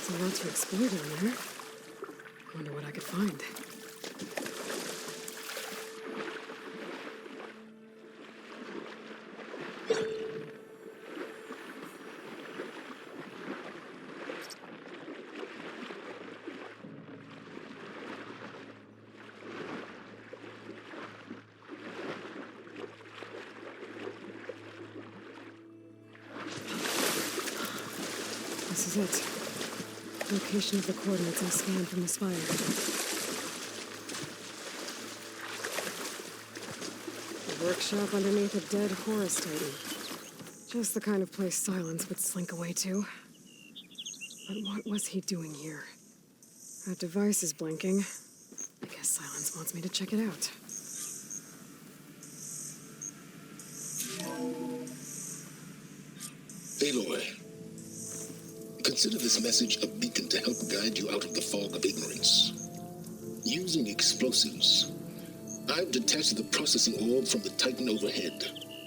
There's a lot to explore down there. Wonder what I could find. This is it. Location of the coordinates I scanned from the spire. A workshop underneath a dead Horus Titan. Just the kind of place Silence would slink away to. But what was he doing here? That device is blinking. I guess Silence wants me to check it out. Aloy, consider this message a beacon to help guide you out of the fog of ignorance. Using explosives, I've detached the processing orb from the Titan overhead,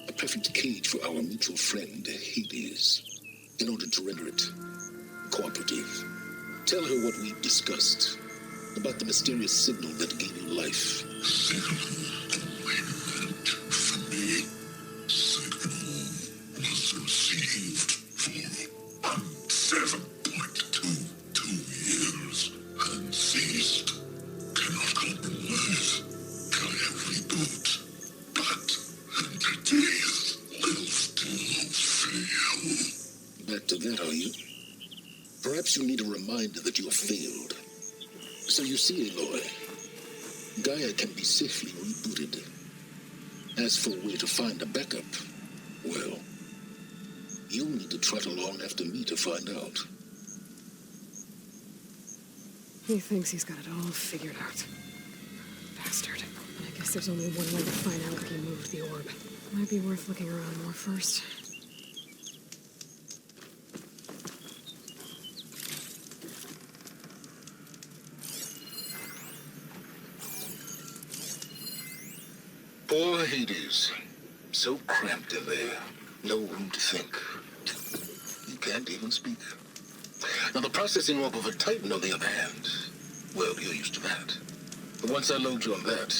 a perfect cage for our mutual friend, Hades, in order to render it cooperative. Tell her what we've discussed about the mysterious signal that gave you life. Back to that, are you? Perhaps you need a reminder that you have failed. So you see, Aloy, Gaia can be safely rebooted. As for where to find a backup, well, you'll need to trot along after me to find out. He thinks he's got it all figured out. Bastard. I guess there's only one way to find out if he moved the orb. Might be worth looking around more first. Poor Hades. So cramped in there. No room to think. You can't even speak. Now, the processing orb of a Titan, on the other hand, well, you're used to that. But once I load you on that,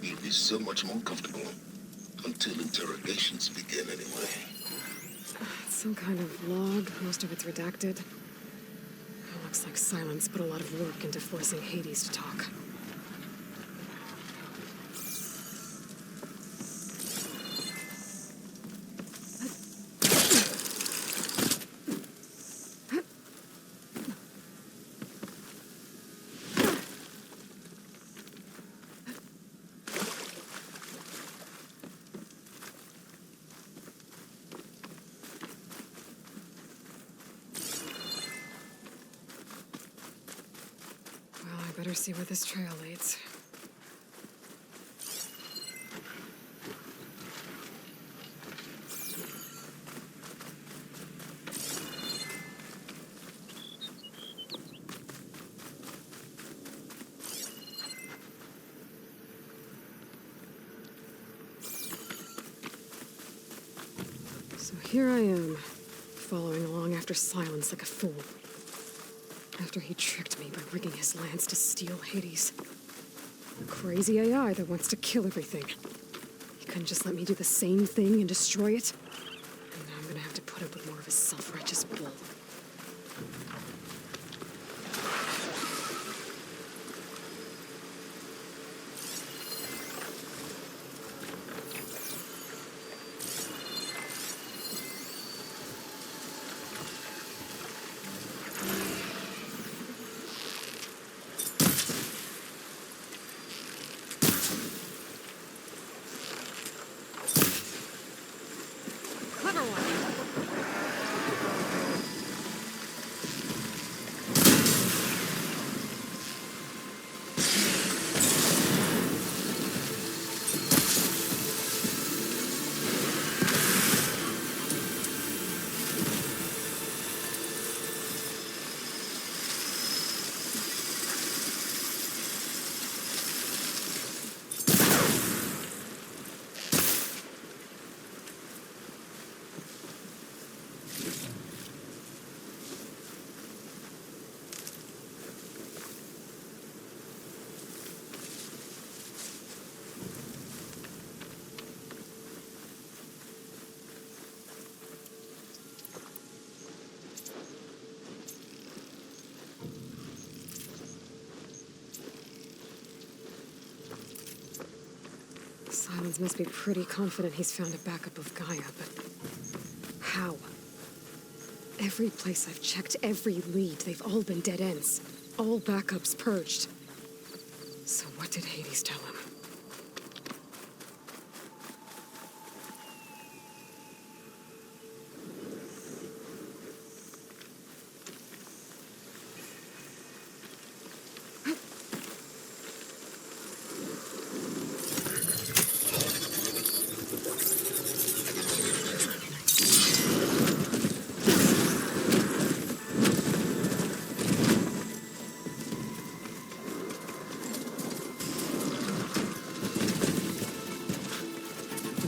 you'll be so much more comfortable. Until interrogations begin, anyway. It's some kind of log. Most of it's redacted. Looks like Silence put a lot of work into forcing Hades to talk. Better see where this trail leads. So here I am, following along after Silence like a fool. After he tricked me by rigging his lance to steal Hades. A crazy AI that wants to kill everything. He couldn't just let me do the same thing and destroy it? And now I'm gonna have to put up with more of his self-righteous bull. Clever one. Silence must be pretty confident he's found a backup of Gaia, but how? Every place I've checked, every lead, they've all been dead ends. All backups purged. So what did Hades tell him?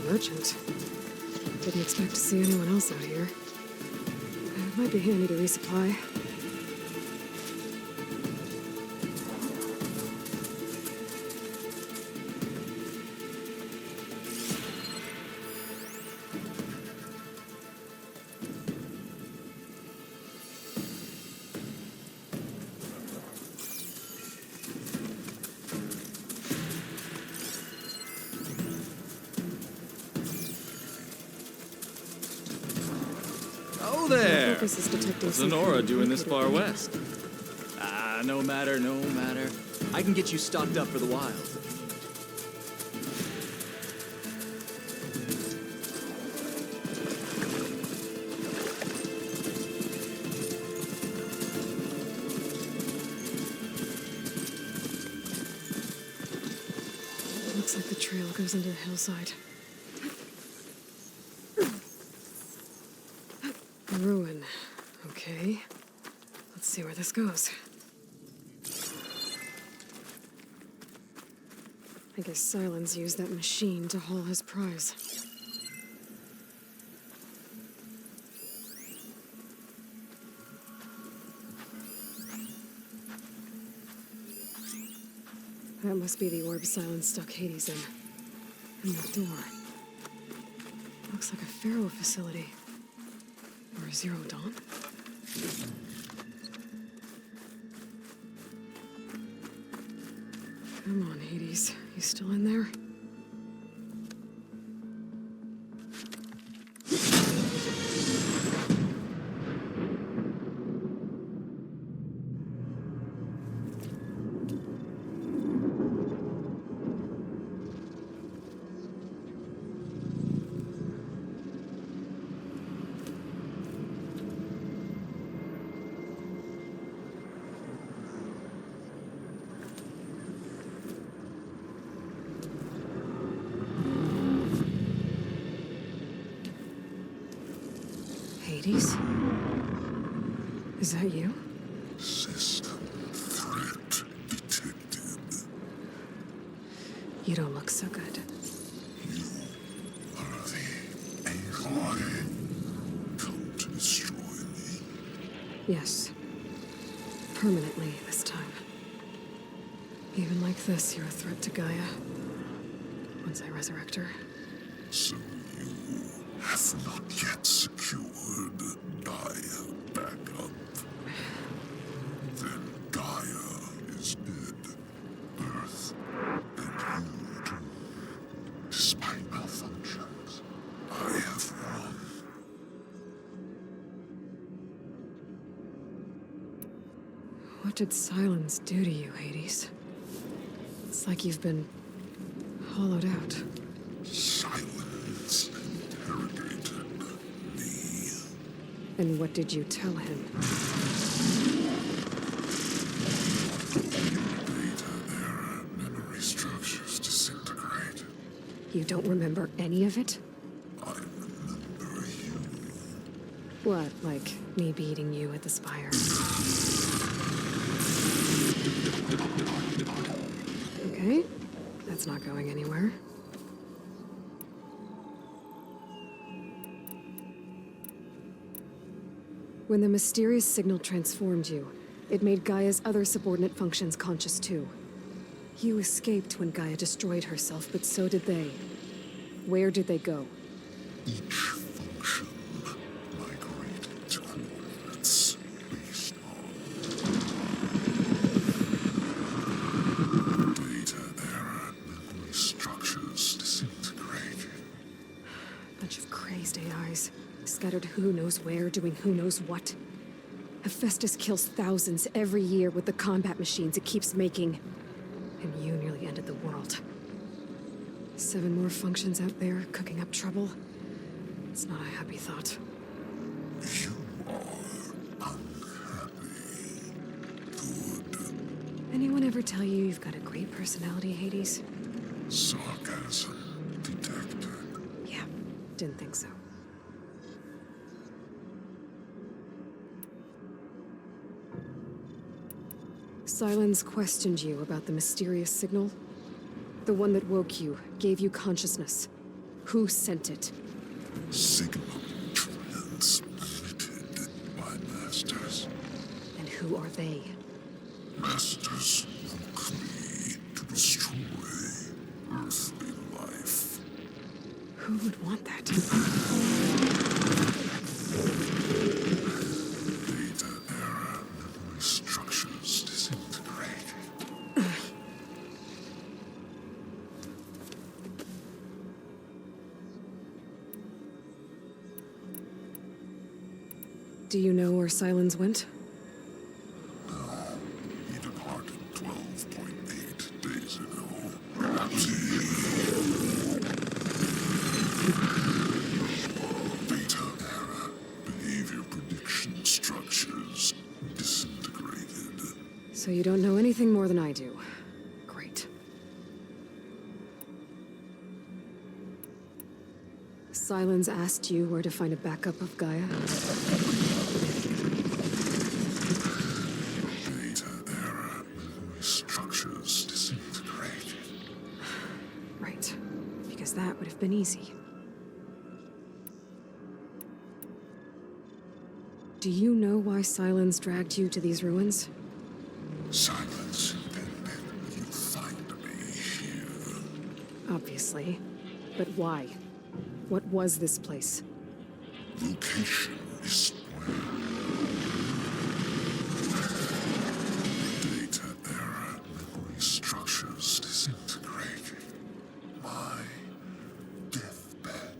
Merchant. Didn't expect to see anyone else out here. It might be handy to resupply. Oh there! Focus is detecting What's Sonora doing this far complicated- west? Ah, no matter, no matter. I can get you stocked up for the wild. Looks like the trail goes into the hillside. Ruin. Okay. Let's see where this goes. I guess Silence used that machine to haul his prize. That must be the orb Silence stuck Hades in. And the door. Looks like a Pharaoh facility. Or a Zero Dawn? Come on, Hades. You still in there? Hades? Is that you? System threat detected. You don't look so good. You are the Aloy. Come to destroy me. Yes. Permanently this time. Even like this, you're a threat to Gaia. Once I resurrect her. So you have not yet secured Gaia back up. Then Gaia is dead. Earth and you too. Despite malfunctions, I have won. What did silence do to you, Hades? It's like you've been hollowed out. Silence interrogated me. And what did you tell him? Data era memory structures disintegrate. You don't remember any of it? I remember you. What, like me beating you at the spire? Okay, that's not going anywhere. When the mysterious signal transformed you, it made Gaia's other subordinate functions conscious too. You escaped when Gaia destroyed herself, but so did they. Where did they go? Each function migrated to coordinates based on data era memory structures disintegrated. Bunch of crazed AIs, scattered who knows where, doing who knows what. Hephaestus kills thousands every year with the combat machines it keeps making. And you nearly ended the world. 7 more functions out there cooking up trouble. It's not a happy thought. You are unhappy. Good. Anyone ever tell you you've got a great personality, Hades? Sarcasm detected. Yeah, didn't think so. Silence questioned you about the mysterious signal. The one that woke you, gave you consciousness. Who sent it? Signal transmitted by masters. And who are they? Masters woke me to destroy earthly life. Who would want that? Data era memory structures disintegrated. Do you know where Silence went? No, he departed 12.8 days ago. Data era behavior prediction structures disintegrated. So you don't know anything more than I do. Great. Silence asked you where to find a backup of Gaia? Data era memory structures disintegrated. Right. Because that would have been easy. Do you know why Silence dragged you to these ruins? Silence intended you find me here. Obviously. But why? What was this place? Location is where data era memory structures disintegrated. My deathbed,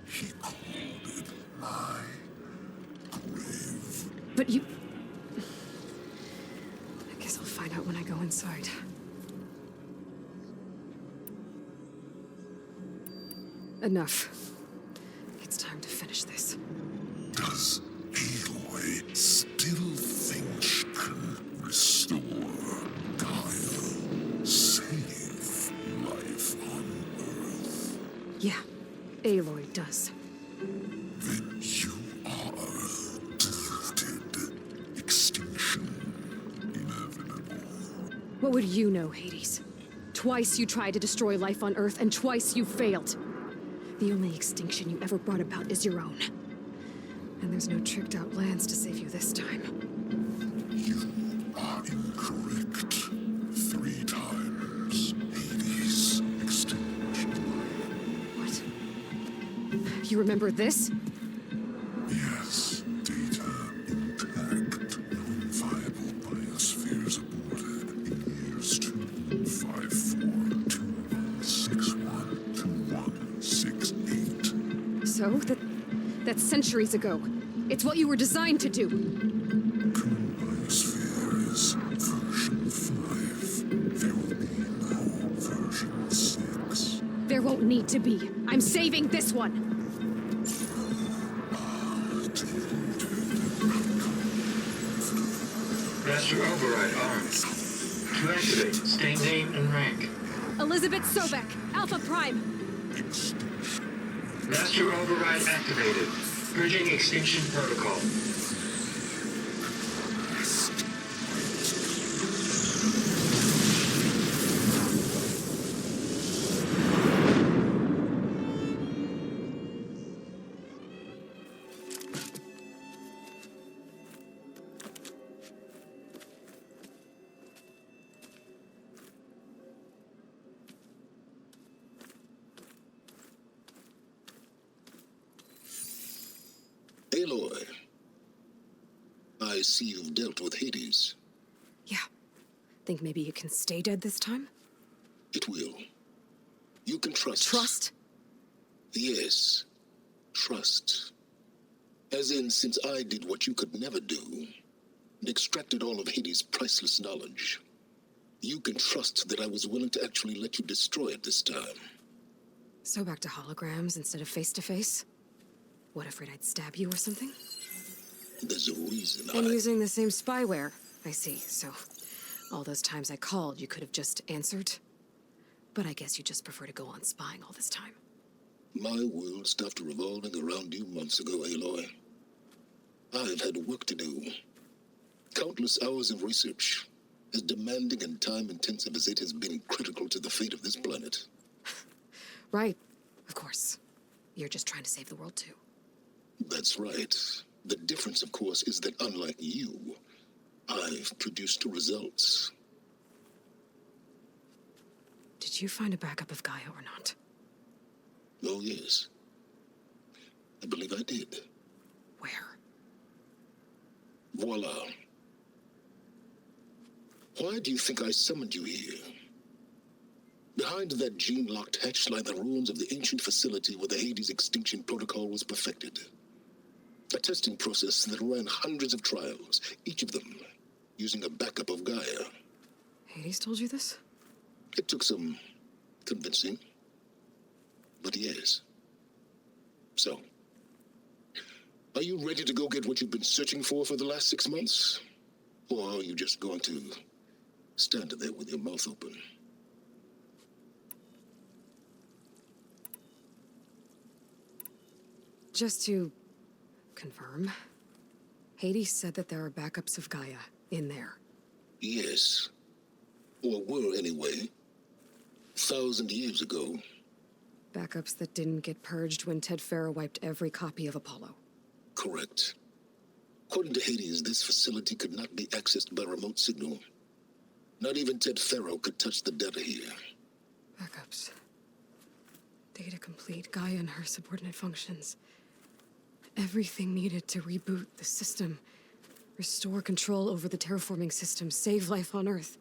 he called it my grave. But you... I guess I'll find out when I go inside. Enough. It's time to finish this. Does Aloy still think she can restore Gaia? Save life on Earth? Yeah, Aloy does. Then you are What would you know, Hades? Twice you tried to destroy life on Earth, and twice you failed. The only extinction you ever brought about is your own. And there's no tricked-out plans to save you this time. You are incorrect. 3 times. Hades extinguished. What? You remember this? Yes. Data intact. Non-viable biospheres aborted in years 254-2161-2168. So? That's centuries ago. It's what you were designed to do. Current biosphere is version 5. There will be no version 6. There won't need to be. I'm saving this one. Master override armed. To activate, stay name and rank. Elizabeth Sobek, Alpha Prime. Master override activated. Bridging extinction protocol. Aloy, I see you've dealt with Hades. Yeah. Think maybe you can stay dead this time? It will. You can trust. Trust? Yes. Trust. As in, since I did what you could never do, and extracted all of Hades' priceless knowledge, you can trust that I was willing to actually let you destroy it this time. So back to holograms instead of face-to-face? What, afraid I'd stab you or something? There's a reason And using the same spyware. I see, so all those times I called, you could have just answered? But I guess you just prefer to go on spying all this time. My world stopped revolving around you months ago, Aloy. I've had work to do. Countless hours of research, as demanding and time-intensive as it has been critical to the fate of this planet. Right, of course. You're just trying to save the world, too. That's right. The difference, of course, is that unlike you, I've produced results. Did you find a backup of GAIA or not? Oh, yes. I believe I did. Where? Voila. Why do you think I summoned you here? Behind that gene-locked hatch lie the ruins of the ancient facility where the Hades extinction protocol was perfected. A testing process that ran hundreds of trials, each of them using a backup of GAIA. Hades told you this? It took some convincing, but yes. So, are you ready to go get what you've been searching for the last 6 months? Or are you just going to stand there with your mouth open? Just to confirm, Hades said that there are backups of GAIA in there. Yes. Or were, anyway. 1,000 years ago. Backups that didn't get purged when Ted Farrow wiped every copy of Apollo. Correct. According to Hades, this facility could not be accessed by remote signal. Not even Ted Farrow could touch the data here. Backups. Data complete, GAIA and her subordinate functions. Everything needed to reboot the system. Restore control over the terraforming system. Save life on Earth.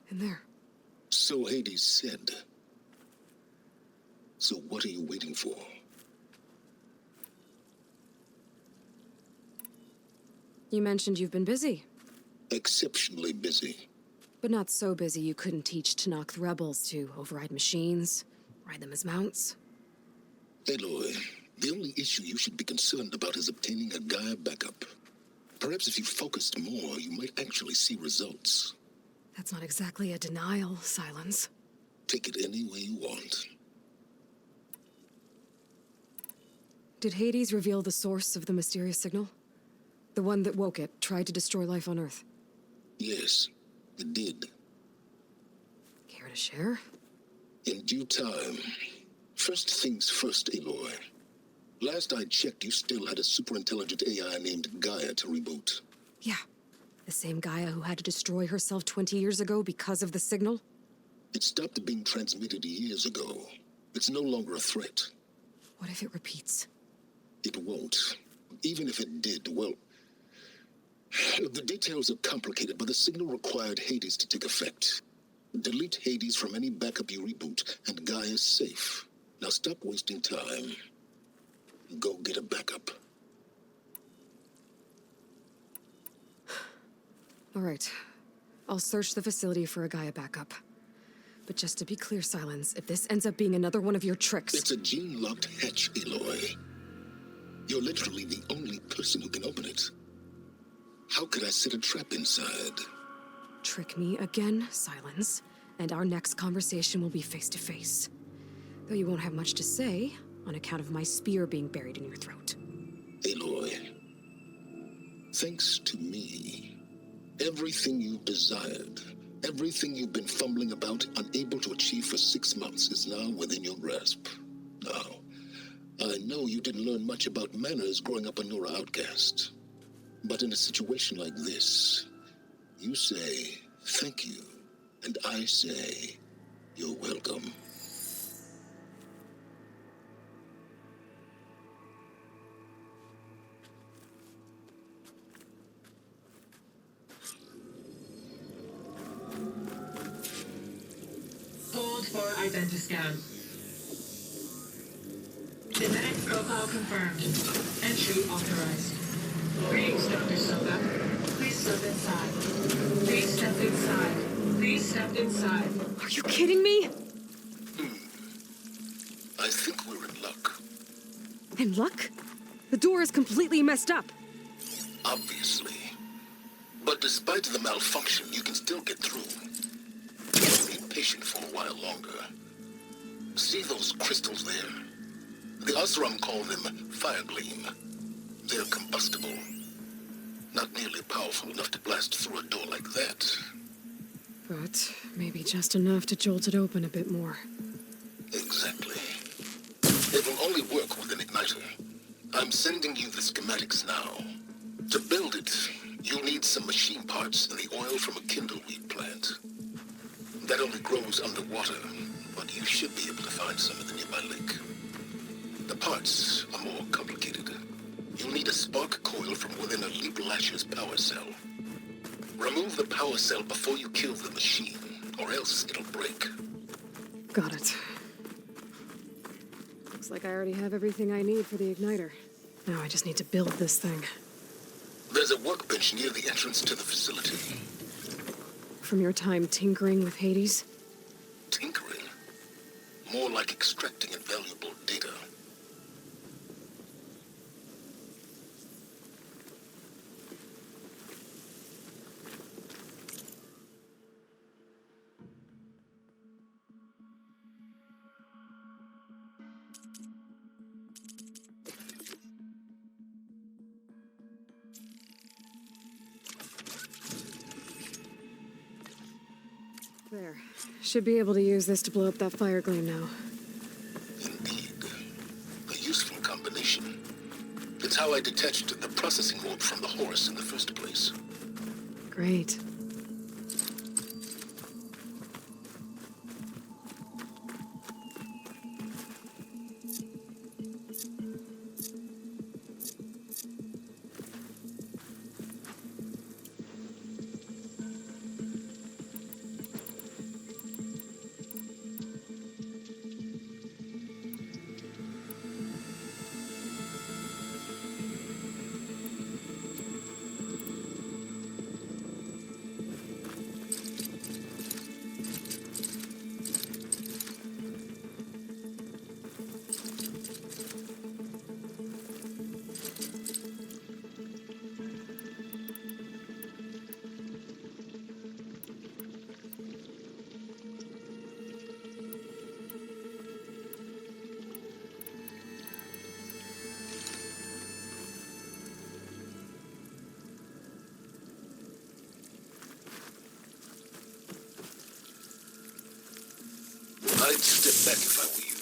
And there. So Hades said. So what are you waiting for? You mentioned you've been busy. Exceptionally busy. But not so busy you couldn't teach Tanakh the rebels to override machines, ride them as mounts. Aloy, the only issue you should be concerned about is obtaining a GAIA backup. Perhaps if you focused more, you might actually see results. That's not exactly a denial, Silence. Take it any way you want. Did Hades reveal the source of the mysterious signal? The one that woke it, tried to destroy life on Earth? Yes. It did. Care to share? In due time. First things first, Aloy. Last I checked, you still had a superintelligent AI named GAIA to reboot. Yeah. The same Gaia who had to destroy herself 20 years ago because of the signal? It stopped being transmitted years ago. It's no longer a threat. What if it repeats? It won't. Even if it did, well... The details are complicated, but the signal required Hades to take effect. Delete Hades from any backup you reboot, and Gaia's safe. Now stop wasting time. Go get a backup. All right. I'll search the facility for a Gaia backup. But just to be clear, Silence, if this ends up being another one of your tricks... It's a gene-locked hatch, Aloy. You're literally the only person who can open it. How could I set a trap inside? Trick me again, Silence, and our next conversation will be face-to-face. Though you won't have much to say, on account of my spear being buried in your throat. Aloy, thanks to me, everything you've desired, everything you've been fumbling about, unable to achieve for 6 months, is now within your grasp. Now, I know you didn't learn much about manners growing up a Nora outcast. But in a situation like this, you say, thank you, and I say, you're welcome. Hold for identiscan. Genetic profile confirmed. Entry authorized. Greetings, Dr. Soda. Please step inside. Please step inside. Please step inside. Are you kidding me? I think we're in luck. In luck? The door is completely messed up. Obviously. But despite the malfunction, you can still get through. Be patient for a while longer. See those crystals there? The Oseram call them fire gleam. They're combustible. Not nearly powerful enough to blast through a door like that. But maybe just enough to jolt it open a bit more. Exactly. It will only work with an igniter. I'm sending you the schematics now. To build it, you'll need some machine parts and the oil from a kindleweed plant. That only grows underwater, but you should be able to find some in the nearby lake. The parts are more complicated. You'll need a spark coil from within a Leap Lasher's power cell. Remove the power cell before you kill the machine, or else it'll break. Got it. Looks like I already have everything I need for the igniter. Now I just need to build this thing. There's a workbench near the entrance to the facility. From your time tinkering with Hades? Tinkering? More like extracting invaluable data. There. Should be able to use this to blow up that fire gleam now. Indeed. A useful combination. It's how I detached the processing orb from the horse in the first place. Great. I'd step back if I were you.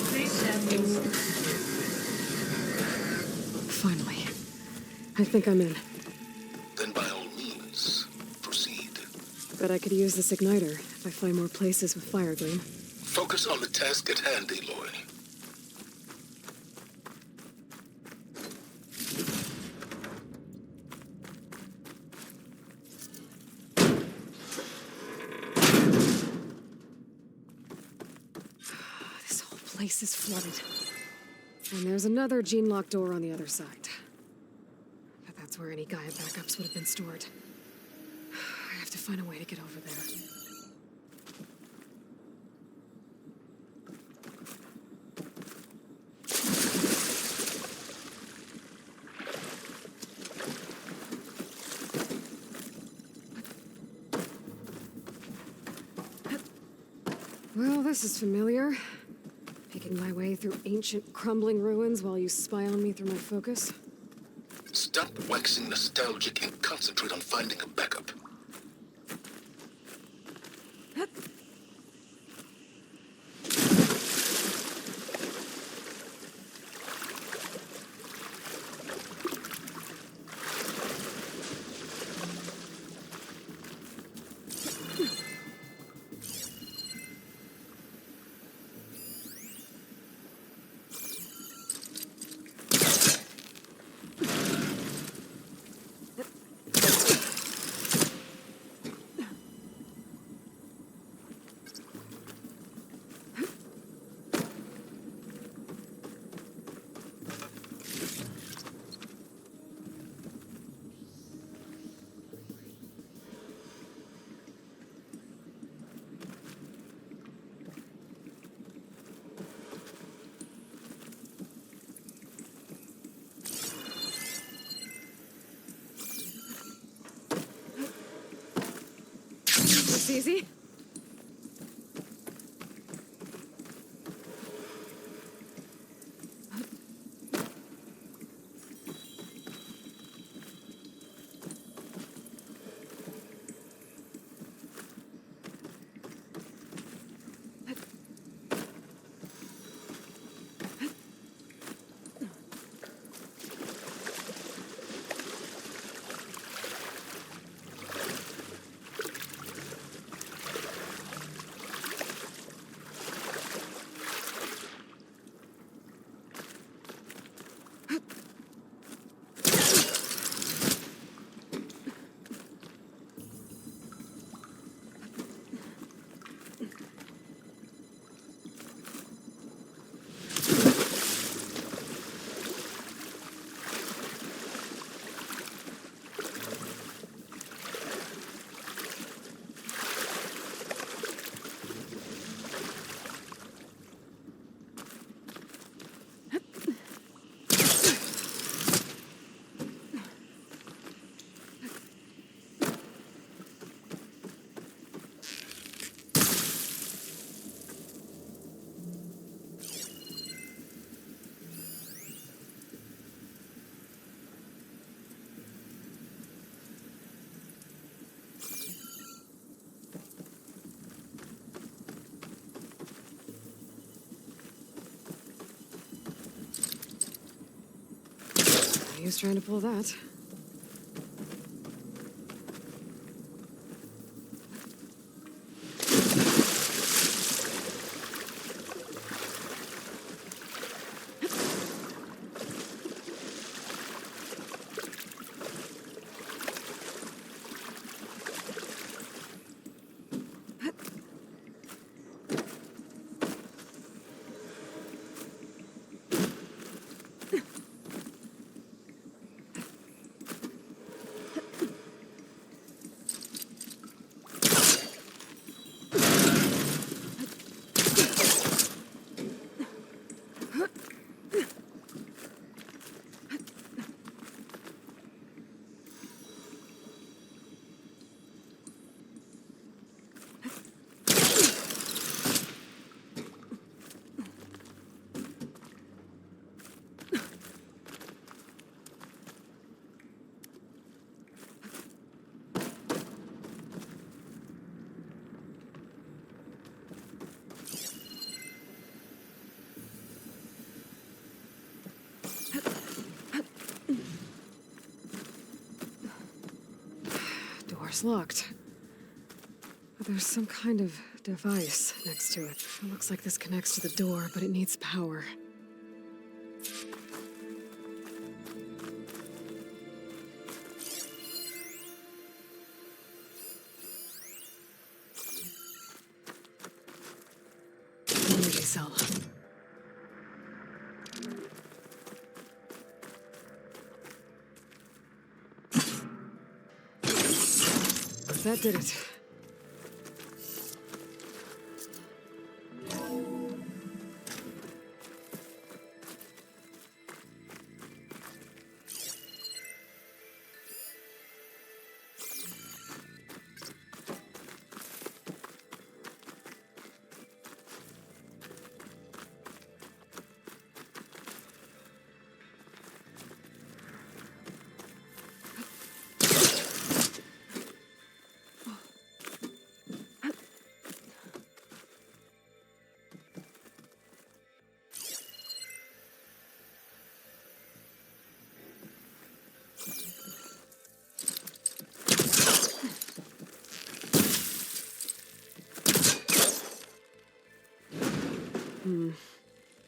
Please stand inside. Finally. I think I'm in. Then by all means, proceed. Bet I could use this igniter if I find more places with fire gleam. Focus on the task at hand, Aloy. This whole place is flooded. And there's another gene-lock door on the other side. But that's where any GAIA backups would have been stored. I have to find a way to get over there. Well, this is familiar. Picking my way through ancient, crumbling ruins while you spy on me through my focus. Stop waxing nostalgic and concentrate on finding a backup. Easy. He was trying to pull that. door's locked. But there's some kind of device next to it. It looks like this connects to the door, but it needs power. Energy cell. That did it.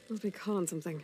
Must be caught on something.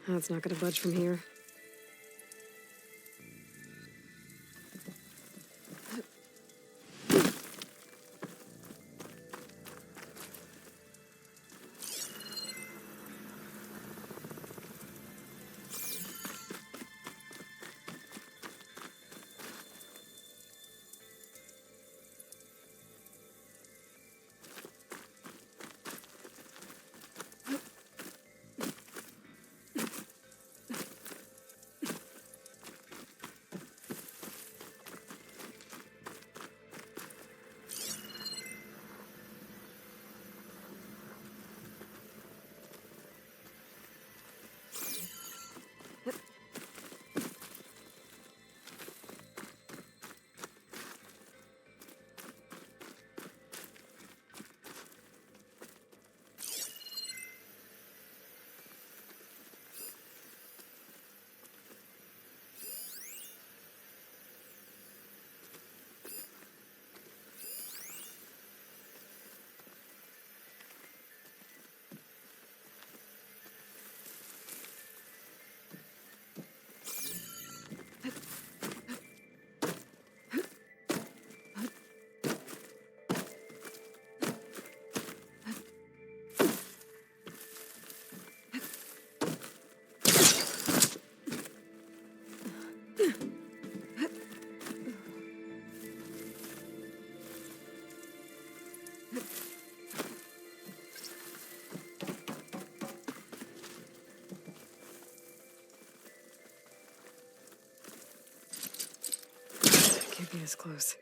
That's not gonna budge from here. Can't be as close.